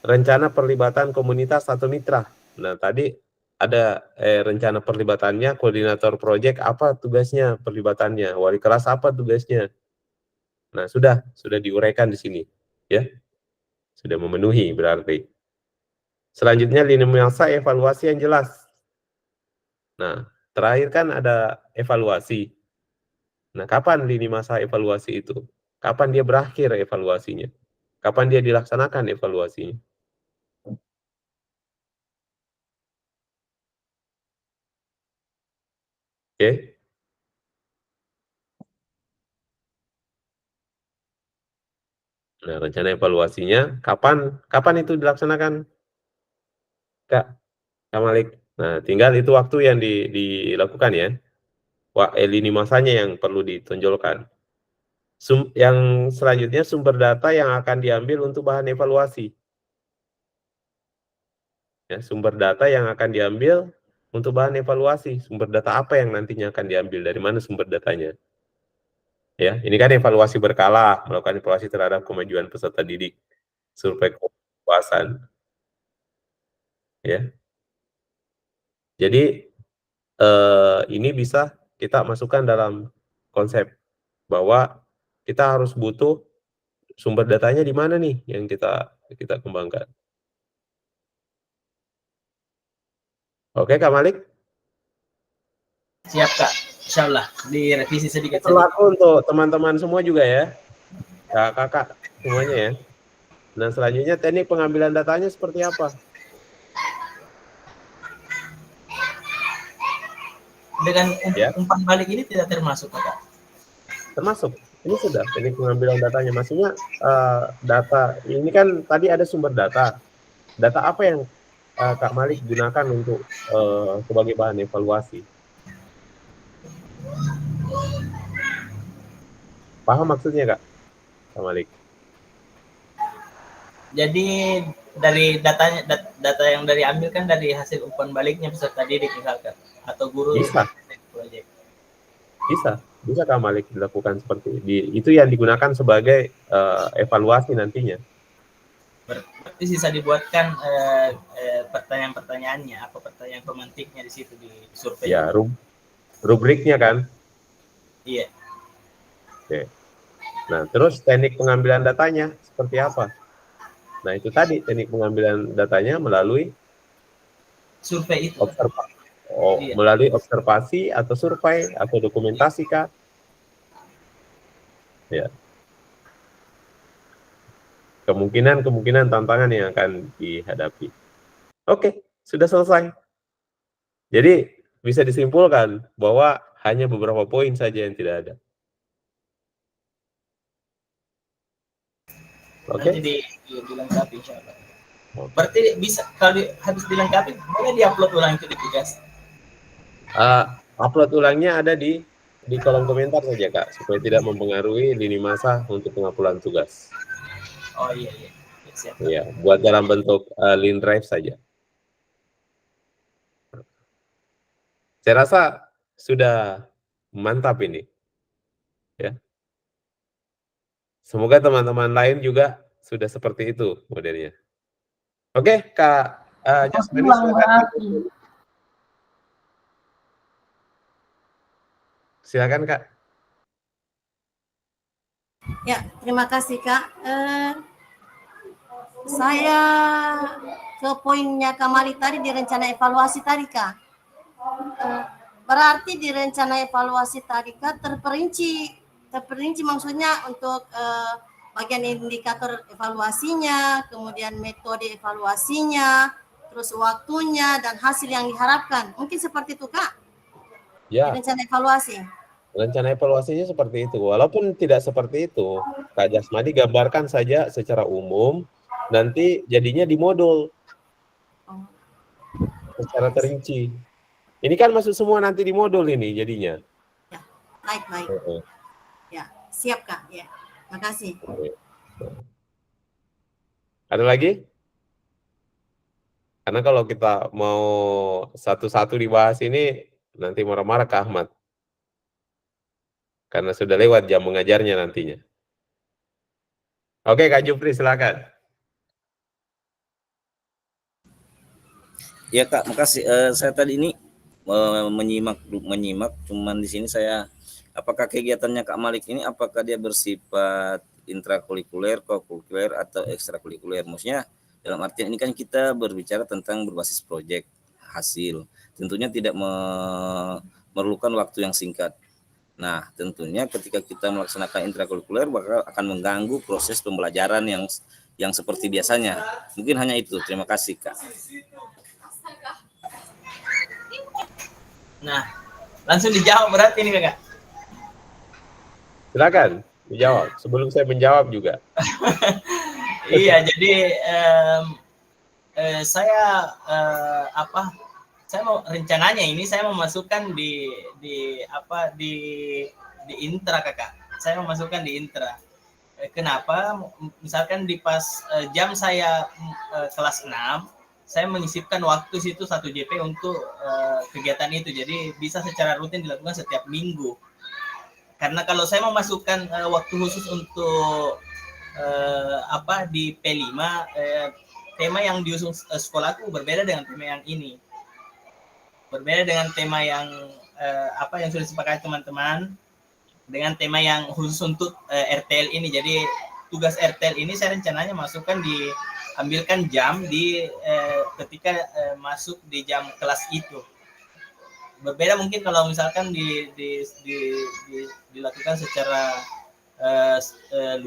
rencana perlibatan komunitas atau mitra. Nah, tadi ada rencana perlibatannya, koordinator proyek apa tugasnya perlibatannya, wali kelas apa tugasnya. Nah, sudah diuraikan di sini, ya. Sudah memenuhi berarti. Selanjutnya lini masa evaluasi yang jelas. Nah, terakhir kan ada evaluasi. Nah, kapan lini masa evaluasi itu? Kapan dia berakhir evaluasinya? Kapan dia dilaksanakan evaluasinya? Oke. Nah, rencana evaluasinya kapan itu dilaksanakan, Kak Malik? Nah, tinggal itu waktu yang dilakukan ya. Lini masanya yang perlu ditonjolkan. Yang selanjutnya sumber data yang akan diambil untuk bahan evaluasi. Ya, sumber data yang akan diambil untuk bahan evaluasi. Sumber data apa yang nantinya akan diambil? Dari mana sumber datanya? Ya, ini kan evaluasi berkala, melakukan evaluasi terhadap kemajuan peserta didik, survei kepuasan. Ya. Jadi ini bisa kita masukkan dalam konsep bahwa kita harus butuh sumber datanya di mana nih yang kita kembangkan. Oke, Kak Malik? Siap Kak, insya Allah direvisi sedikit. Berlaku untuk teman-teman semua juga ya, kakak semuanya ya. Nah, selanjutnya teknik pengambilan datanya seperti apa? Dengan umpan balik ini tidak termasuk Kak? Termasuk. Ini sudah teknik pengambilan datanya. Maksudnya data ini kan tadi ada sumber data. Data apa yang Kak Malik gunakan untuk sebagai bahan evaluasi? Paham maksudnya Kak Malik? Jadi dari data yang diambil kan dari hasil umpan baliknya peserta didik misalkan atau guru. Bisa Kak Malik dilakukan seperti itu yang digunakan sebagai evaluasi nantinya. Berarti bisa dibuatkan pertanyaan-pertanyaannya, apa pertanyaan pemantiknya di situ di survei. Ya, rubriknya kan? Iya. Oke. Nah, terus teknik pengambilan datanya seperti apa? Nah, itu tadi teknik pengambilan datanya melalui survei itu. iya. Melalui observasi atau survei atau dokumentasi Kak? Ya. Kemungkinan tantangan yang akan dihadapi. Oke, sudah selesai. Jadi bisa disimpulkan bahwa hanya beberapa poin saja yang tidak ada. Oke. Nanti dilengkapi insya Allah. Berarti bisa kalau habis dilengkapi boleh diupload ulang itu di tugas. Upload ulangnya ada di kolom komentar saja Kak, supaya tidak mempengaruhi lini masa untuk pengumpulan tugas. Oh iya. Siap. Iya, buat dalam bentuk link drive saja. Saya rasa sudah mantap ini. Ya. Semoga teman-teman lain juga sudah seperti itu modelnya. Oke, Kak Jasmine, Pulang silakan. berarti. Silakan, Kak. Ya, terima kasih Kak. Saya ke poinnya Kak Mali tadi di rencana evaluasi tadi Kak. Berarti di rencana evaluasi tadi Kak terperinci maksudnya untuk bagian indikator evaluasinya, kemudian metode evaluasinya, terus waktunya dan hasil yang diharapkan. Mungkin seperti itu Kak? Ya. Di rencana evaluasi. Rencana evaluasinya seperti itu. Walaupun tidak seperti itu, Kak Jasmadi gambarkan saja secara umum, nanti jadinya di modul secara terinci. Ini kan masuk semua nanti di modul ini jadinya. Ya, baik. Ya, siap Kak. Ya, makasih. Ada lagi? Karena kalau kita mau satu-satu dibahas ini, nanti marah-marah Kak Ahmad. Karena sudah lewat jam mengajarnya nantinya. Oke, Kak Jupri, silakan. Ya Kak, makasih. Saya tadi ini menyimak, cuman di sini saya, apakah kegiatannya Kak Malik ini, apakah dia bersifat intrakurikuler, kokurikuler, atau ekstrakurikuler? Maksudnya dalam artian ini kan kita berbicara tentang berbasis proyek hasil. Tentunya tidak memerlukan waktu yang singkat. Nah, tentunya ketika kita melaksanakan intrakurikuler bakal akan mengganggu proses pembelajaran yang seperti biasanya. Mungkin hanya itu. Terima kasih, Kak. Nah, langsung dijawab berarti ini Kakak. Silakan dijawab. Sebelum saya menjawab juga. Iya, jadi saya mau rencananya ini saya mau masukkan di intra Kakak. Saya mau masukkan di intra. Kenapa? Misalkan di pas jam saya kelas 6, saya menyisipkan waktu situ 1 JP untuk kegiatan itu. Jadi bisa secara rutin dilakukan setiap minggu. Karena kalau saya memasukkan waktu khusus untuk di P5, tema yang diusung sekolahku berbeda dengan tema yang ini. Berbeda dengan tema yang yang sudah disepakati teman-teman, dengan tema yang khusus untuk RTL ini. Jadi tugas RTL ini saya rencananya masukkan ambilkan jam ketika masuk di jam kelas itu. Berbeda mungkin kalau misalkan dilakukan secara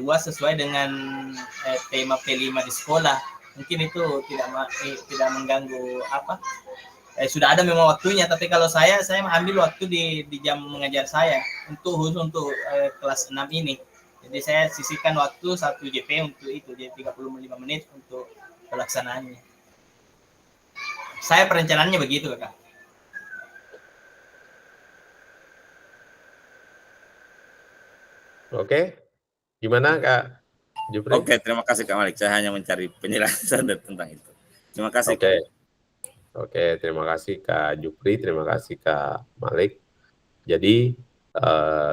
luas sesuai dengan tema P5 di sekolah. Mungkin itu tidak mengganggu sudah ada memang waktunya, tapi kalau saya ambil waktu di jam mengajar saya khusus untuk kelas 6 ini. Jadi saya sisihkan waktu 1 JP untuk itu, jadi 35 menit untuk pelaksanaannya. Saya perencanaannya begitu, Kak. Oke. Gimana, Kak Jupri? Oke, terima kasih Kak Malik. Saya hanya mencari penjelasan tentang itu. Terima kasih. Oke, terima kasih Kak Jupri, terima kasih Kak Malik. Jadi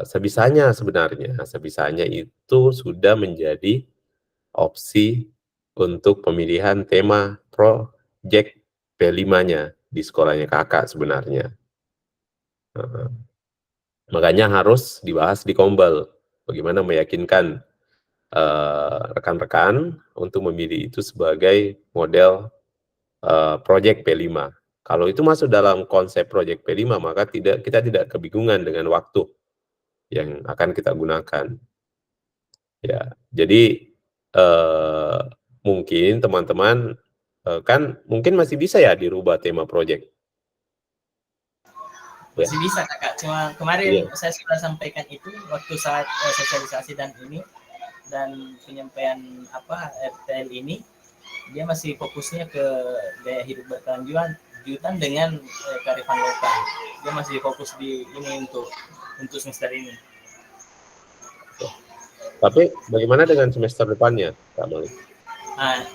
sebisanya itu sudah menjadi opsi untuk pemilihan tema project P5-nya di sekolahnya kakak sebenarnya. Makanya harus dibahas di Kombel, bagaimana meyakinkan rekan-rekan untuk memilih itu sebagai model project P5. Kalau itu masuk dalam konsep project P5, maka kita tidak kebingungan dengan waktu yang akan kita gunakan. Ya, jadi mungkin teman-teman kan mungkin masih bisa ya dirubah tema project. Masih bisa Kakak, cuma kemarin saya sudah sampaikan itu waktu saat sosialisasi dan penyampaian RTL ini, dia masih fokusnya ke gaya hidup berkelanjutan dengan kearifan lokal. Dia masih fokus di ini untuk semester ini. Tapi bagaimana dengan semester depannya, Kak Malik? Nah,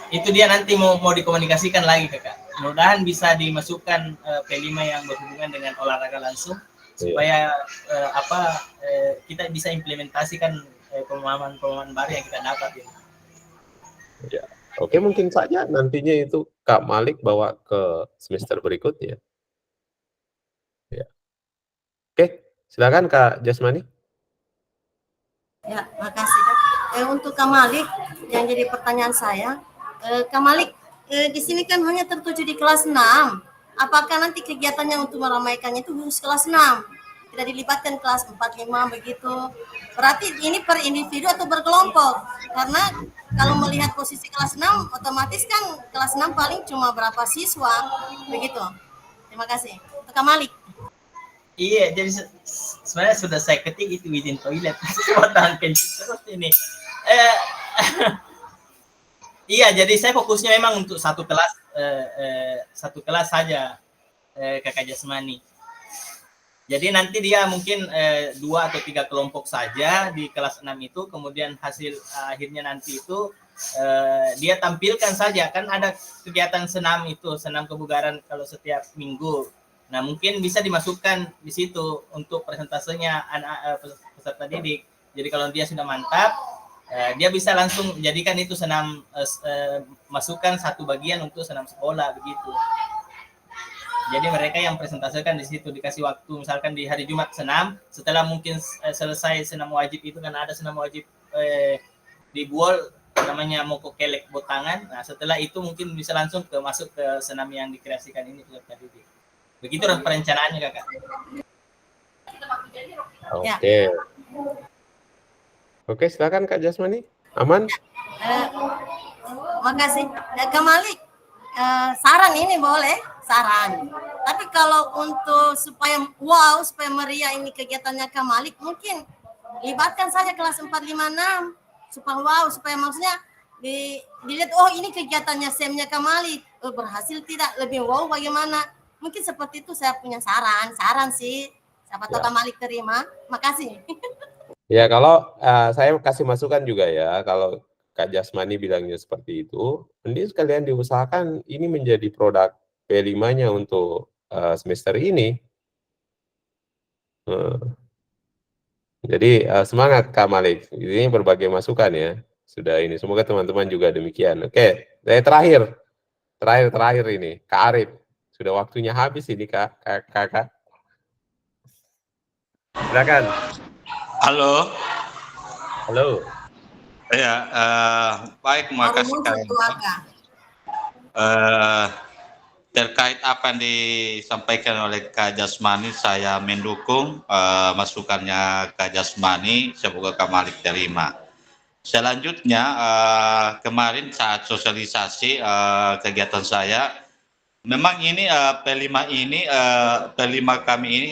itu dia nanti mau dikomunikasikan lagi Kakak. Mudah-mudahan bisa dimasukkan P5 yang berhubungan dengan olahraga langsung supaya kita bisa implementasikan pemahaman-pemahaman baru yang kita dapat. Ya. Oke, mungkin saja nantinya itu Kak Malik bawa ke semester berikutnya. Ya. Oke, silakan Kak Jasmani. Ya, makasih Kak. Untuk Kak Malik, yang jadi pertanyaan saya, Kak Malik, di sini kan hanya tertuju di kelas 6. Apakah nanti kegiatannya untuk meramaikannya itu khusus kelas 6? Tidak dilibatkan kelas 4, 5 begitu. Berarti ini per individu atau berkelompok? Karena kalau melihat posisi kelas 6, otomatis kan kelas 6 paling cuma berapa siswa, begitu. Terima kasih. Untuk Kak Malik. Iya, jadi sebenarnya sudah saya ketik itu within toilet. Semua tahan kencing terus ini. Iya, jadi saya fokusnya memang untuk satu kelas saja, Kakak Jasmani. Jadi nanti dia mungkin 2 atau 3 kelompok saja di kelas 6 itu, kemudian hasil akhirnya nanti itu dia tampilkan saja, kan ada kegiatan senam itu, senam kebugaran kalau setiap minggu. Nah, mungkin bisa dimasukkan di situ untuk presentasenya anak peserta didik. Jadi kalau dia sudah mantap, dia bisa langsung jadikan itu senam, masukkan satu bagian untuk senam sekolah begitu. Jadi mereka yang presentasikan di situ, dikasih waktu misalkan di hari Jumat senam, setelah mungkin selesai senam wajib itu kan ada senam wajib di Buol namanya moko kelek botangan. Nah, setelah itu mungkin bisa langsung masuk ke senam yang dikreasikan ini peserta didik. Begitu perencanaannya Kakak. Oke. Oke, silakan Kak Jasmani. Aman? Makasih. Kak Malik, saran ini boleh, saran. Tapi kalau untuk supaya meriah ini kegiatannya Kak Malik, mungkin libatkan saja kelas 4, 5, 6. Supaya maksudnya dilihat, oh ini kegiatannya SEM-nya Kak Malik. Berhasil tidak, lebih wow bagaimana. Mungkin seperti itu saya punya saran sih. Siapa tahu Kak Malik terima. Makasih. Ya, kalau saya kasih masukan juga ya, kalau Kak Jasmani bilangnya seperti itu, mending sekalian diusahakan ini menjadi produk P5-nya untuk semester ini. Jadi semangat Kak Malik, ini berbagai masukan ya, sudah ini. Semoga teman-teman juga demikian. Oke, terakhir ini, Kak Arif. Sudah waktunya habis ini Kakak. Silakan. Halo. Ya, baik, makasih terkait apa yang disampaikan oleh Kak Jasmani, saya mendukung masukannya Kak Jasmani, semoga Kak Malik terima. Selanjutnya, kemarin saat sosialisasi kegiatan saya, memang ini P5 kami ini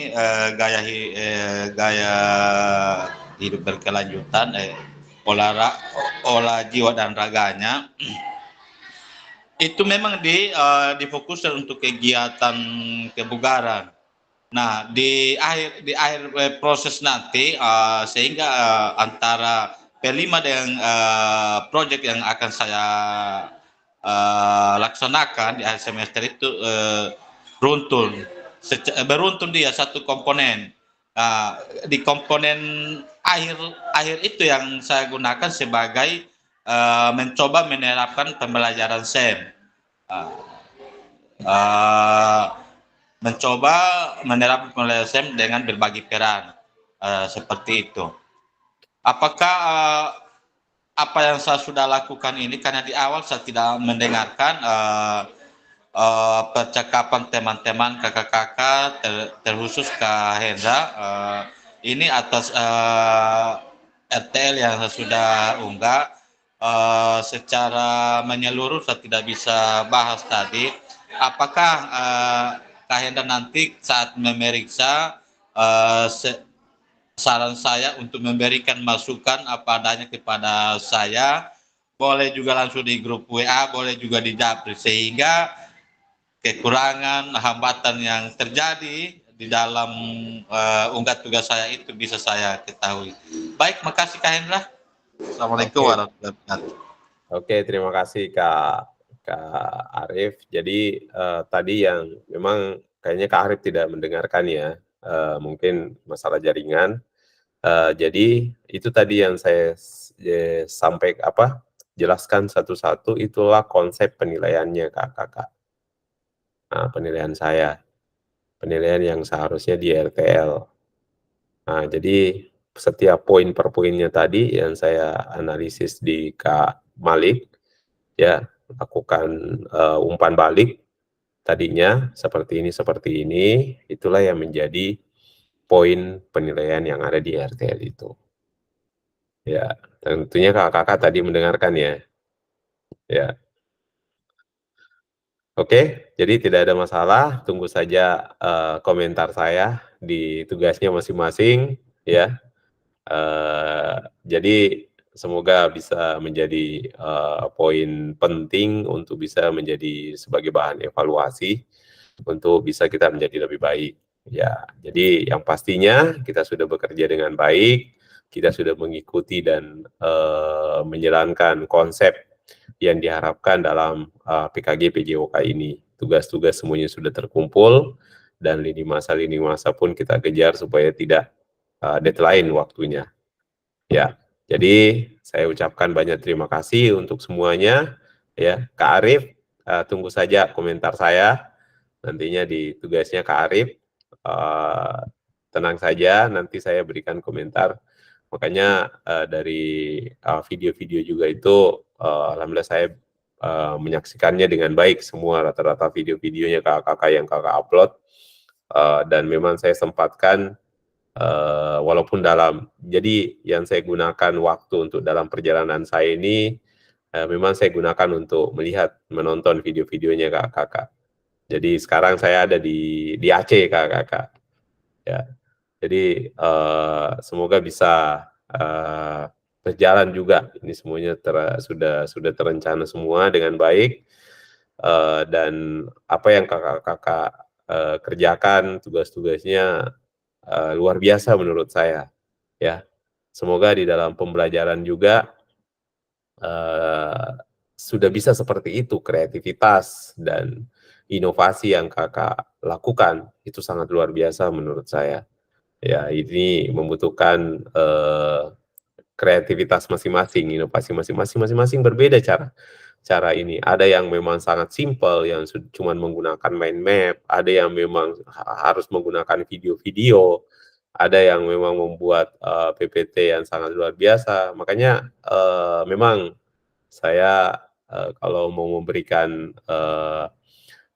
gaya hidup berkelanjutan, olah jiwa dan raganya itu memang difokuskan untuk kegiatan kebugaran. Nah, di akhir proses nanti sehingga antara P5 dengan proyek yang akan saya laksanakan di akhir semester itu beruntun dia satu komponen. Di komponen akhir itu yang saya gunakan sebagai mencoba menerapkan pembelajaran SEM, mencoba menerapkan pembelajaran SEM dengan berbagi peran, seperti itu. Apakah apa yang saya sudah lakukan ini, karena di awal saya tidak mendengarkan percakapan teman-teman kakak-kakak, terkhusus Kak Hendra, ini atas RTL yang saya sudah unggah. Secara menyeluruh saya tidak bisa bahas tadi. Apakah Kak Hendra nanti saat memeriksa saran saya untuk memberikan masukan apa adanya kepada saya, boleh juga langsung di grup WA, boleh juga di Japri, sehingga kekurangan, hambatan yang terjadi di dalam unggah tugas saya itu bisa saya ketahui. Baik, makasih Kak Hendra. Assalamualaikum warahmatullahi wabarakatuh. Oke, terima kasih Kak Arif. Jadi tadi yang memang kayaknya Kak Arif tidak mendengarkan ya. mungkin masalah jaringan. Jadi itu tadi yang saya jelaskan satu-satu, itulah konsep penilaiannya kakak. Nah, penilaian saya, penilaian yang seharusnya di RTL. Nah, jadi setiap poin per poinnya tadi yang saya analisis di Kak Malik, ya, lakukan umpan balik tadinya seperti ini, itulah yang menjadi poin penilaian yang ada di RTL itu. Ya, tentunya kakak-kakak tadi mendengarkan ya. Ya. Oke, jadi tidak ada masalah, tunggu saja komentar saya di tugasnya masing-masing, ya. Jadi semoga bisa menjadi poin penting untuk bisa menjadi sebagai bahan evaluasi untuk bisa kita menjadi lebih baik. Ya, jadi yang pastinya kita sudah bekerja dengan baik, kita sudah mengikuti dan menjalankan konsep yang diharapkan dalam PKG PJOK ini. Tugas-tugas semuanya sudah terkumpul dan lini masa pun kita kejar supaya tidak deadline waktunya. Ya, jadi saya ucapkan banyak terima kasih untuk semuanya. Ya, Kak Arif, tunggu saja komentar saya nantinya di tugasnya Kak Arif. Tenang saja, nanti saya berikan komentar. Makanya dari video-video juga itu, alhamdulillah saya menyaksikannya dengan baik semua rata-rata video-videonya kakak-kakak yang kakak upload. Dan memang saya sempatkan walaupun jadi yang saya gunakan waktu untuk dalam perjalanan saya ini memang saya gunakan untuk menonton video-videonya kakak-kakak. Jadi sekarang saya ada di Aceh kakak-kakak. Ya, jadi semoga bisa berjalan juga. Ini semuanya sudah terencana semua dengan baik. Dan apa yang kakak-kakak kerjakan tugas-tugasnya luar biasa menurut saya, ya. Semoga di dalam pembelajaran juga sudah bisa seperti itu, kreativitas dan inovasi yang kakak lakukan itu sangat luar biasa menurut saya. Ya, ini membutuhkan kreativitas masing-masing, inovasi masing-masing berbeda cara ini. Ada yang memang sangat simpel, yang cuma menggunakan mind map, ada yang memang harus menggunakan video-video, ada yang memang membuat PPT yang sangat luar biasa. Makanya memang saya kalau mau memberikan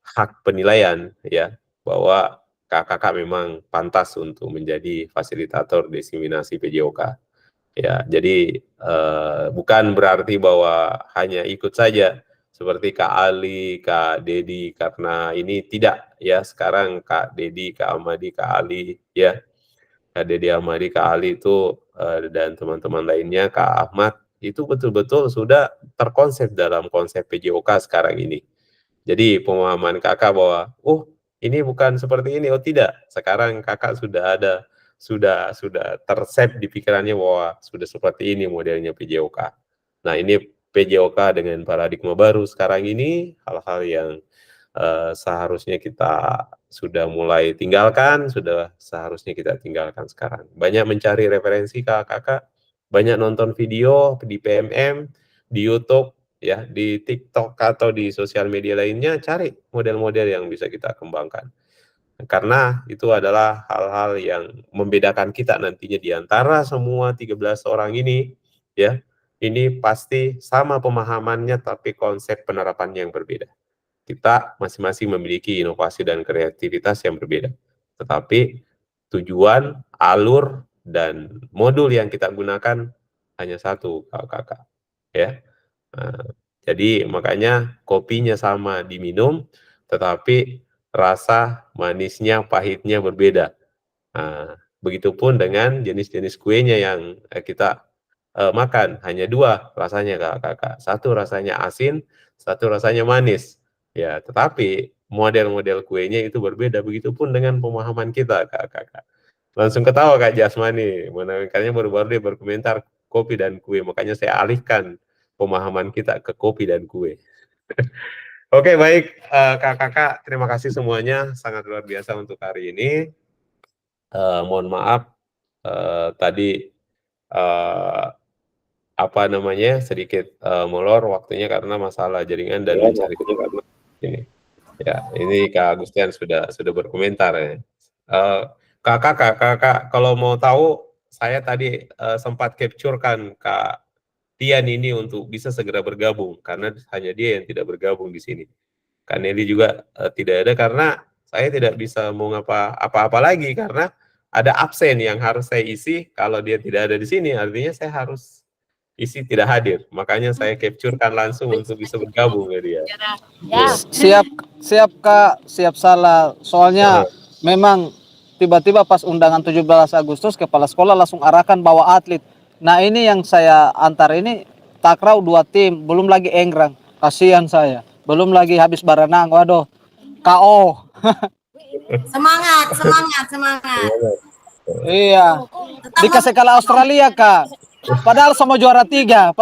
hak penilaian, ya, bahwa kakak memang pantas untuk menjadi fasilitator diseminasi PJOK. Ya, jadi bukan berarti bahwa hanya ikut saja seperti Kak Ali, Kak Dedi, karena ini tidak, ya. Sekarang Kak Dedi, Kak Amadi, Kak Ali, ya, Kak Dedi, Amadi, Kak Ali itu dan teman-teman lainnya, Kak Ahmad, itu betul-betul sudah terkonsep dalam konsep PJOK sekarang ini. Jadi pemahaman kakak bahwa, ini bukan seperti ini, tidak. Sekarang kakak sudah tersep di pikirannya bahwa sudah seperti ini modelnya PJOK. Nah, ini PJOK dengan paradigma baru sekarang ini, hal-hal yang seharusnya kita sudah mulai tinggalkan, sudah seharusnya kita tinggalkan sekarang. Banyak mencari referensi kakak, banyak nonton video di PMM, di YouTube, ya, di TikTok atau di sosial media lainnya, cari model-model yang bisa kita kembangkan. Karena itu adalah hal-hal yang membedakan kita nantinya di antara semua 13 orang ini, ya. Ini pasti sama pemahamannya tapi konsep penerapannya yang berbeda. Kita masing-masing memiliki inovasi dan kreativitas yang berbeda. Tetapi tujuan, alur, dan modul yang kita gunakan hanya satu, kakak-kakak, ya. Jadi makanya kopinya sama diminum, tetapi rasa manisnya, pahitnya berbeda. Begitupun dengan jenis-jenis kuenya yang kita makan, hanya dua rasanya kakak-kakak. Satu rasanya asin, satu rasanya manis. Ya, tetapi model-model kuenya itu berbeda. Begitupun dengan pemahaman kita kakak-kakak. Langsung ketawa Kak Jasmani, makanya baru-baru dia berkomentar kopi dan kue, makanya saya alihkan pemahaman kita ke kopi dan kue. Oke, baik kakak-kakak, terima kasih semuanya, sangat luar biasa untuk hari ini. mohon maaf tadi apa namanya sedikit molor waktunya karena masalah jaringan dan mencari ini. Ya, ini Kak Agustian sudah berkomentar ya. Kakak, kalau mau tahu, saya tadi sempat capture-kan Kak Tian ini untuk bisa segera bergabung, karena hanya dia yang tidak bergabung di sini. Kak Nelly juga tidak ada, karena saya tidak bisa mau apa-apa lagi, karena ada absen yang harus saya isi. Kalau dia tidak ada di sini, artinya saya harus isi tidak hadir. Makanya saya capture-kan langsung untuk bisa bergabung ya dia. Siap Kak, siap salah. Soalnya memang tiba-tiba pas undangan 17 Agustus kepala sekolah langsung arahkan bawa atlet. Nah ini yang saya antar ini takraw 2 tim, belum lagi enggrang. Kasihan saya. Belum lagi habis berenang. Waduh. KO. Semangat. Iya. Dikasih kalah Australia Kak. Padahal sama juara 3.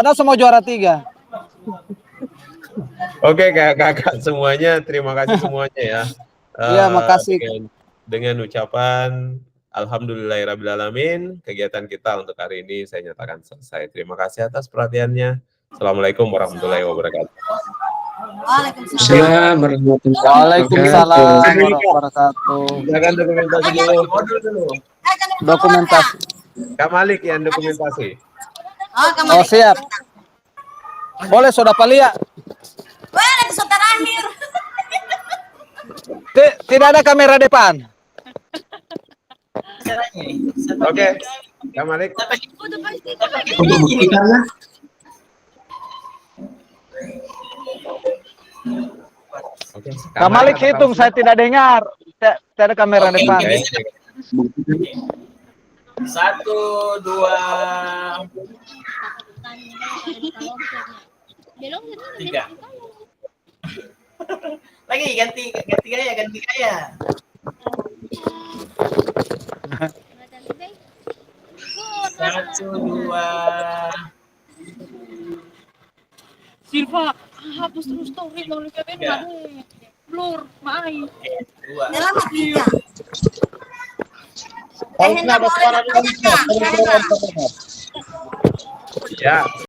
Oke kakak semuanya, terima kasih semuanya ya. Iya, makasih. Dengan ucapan alhamdulillahirrabbilalamin, kegiatan kita untuk hari ini saya nyatakan selesai. Terima kasih atas perhatiannya. Assalamualaikum warahmatullahi wabarakatuh. Waalaikumsalam Waalaikumsalam warahmatullahi wabarakatuh. Silakan dokumentasi dulu. Dokumentasi. Kak Malik yang dokumentasi. Oh siap. Boleh Saudara Palia. Boleh episode terakhir. Tidak ada kamera depan. Oke, Kak Malik. Untuk buktikannya. Kak Malik hitung, saya tidak dengar. Tidak ada kamera depan. 1, 2, 3. Lagi ganti gaya. 1, 2. Silva, hapus terus story kalau kalian nggak ada blur, main. 2. Dalam 3. Kalau nggak ada suara, Ya.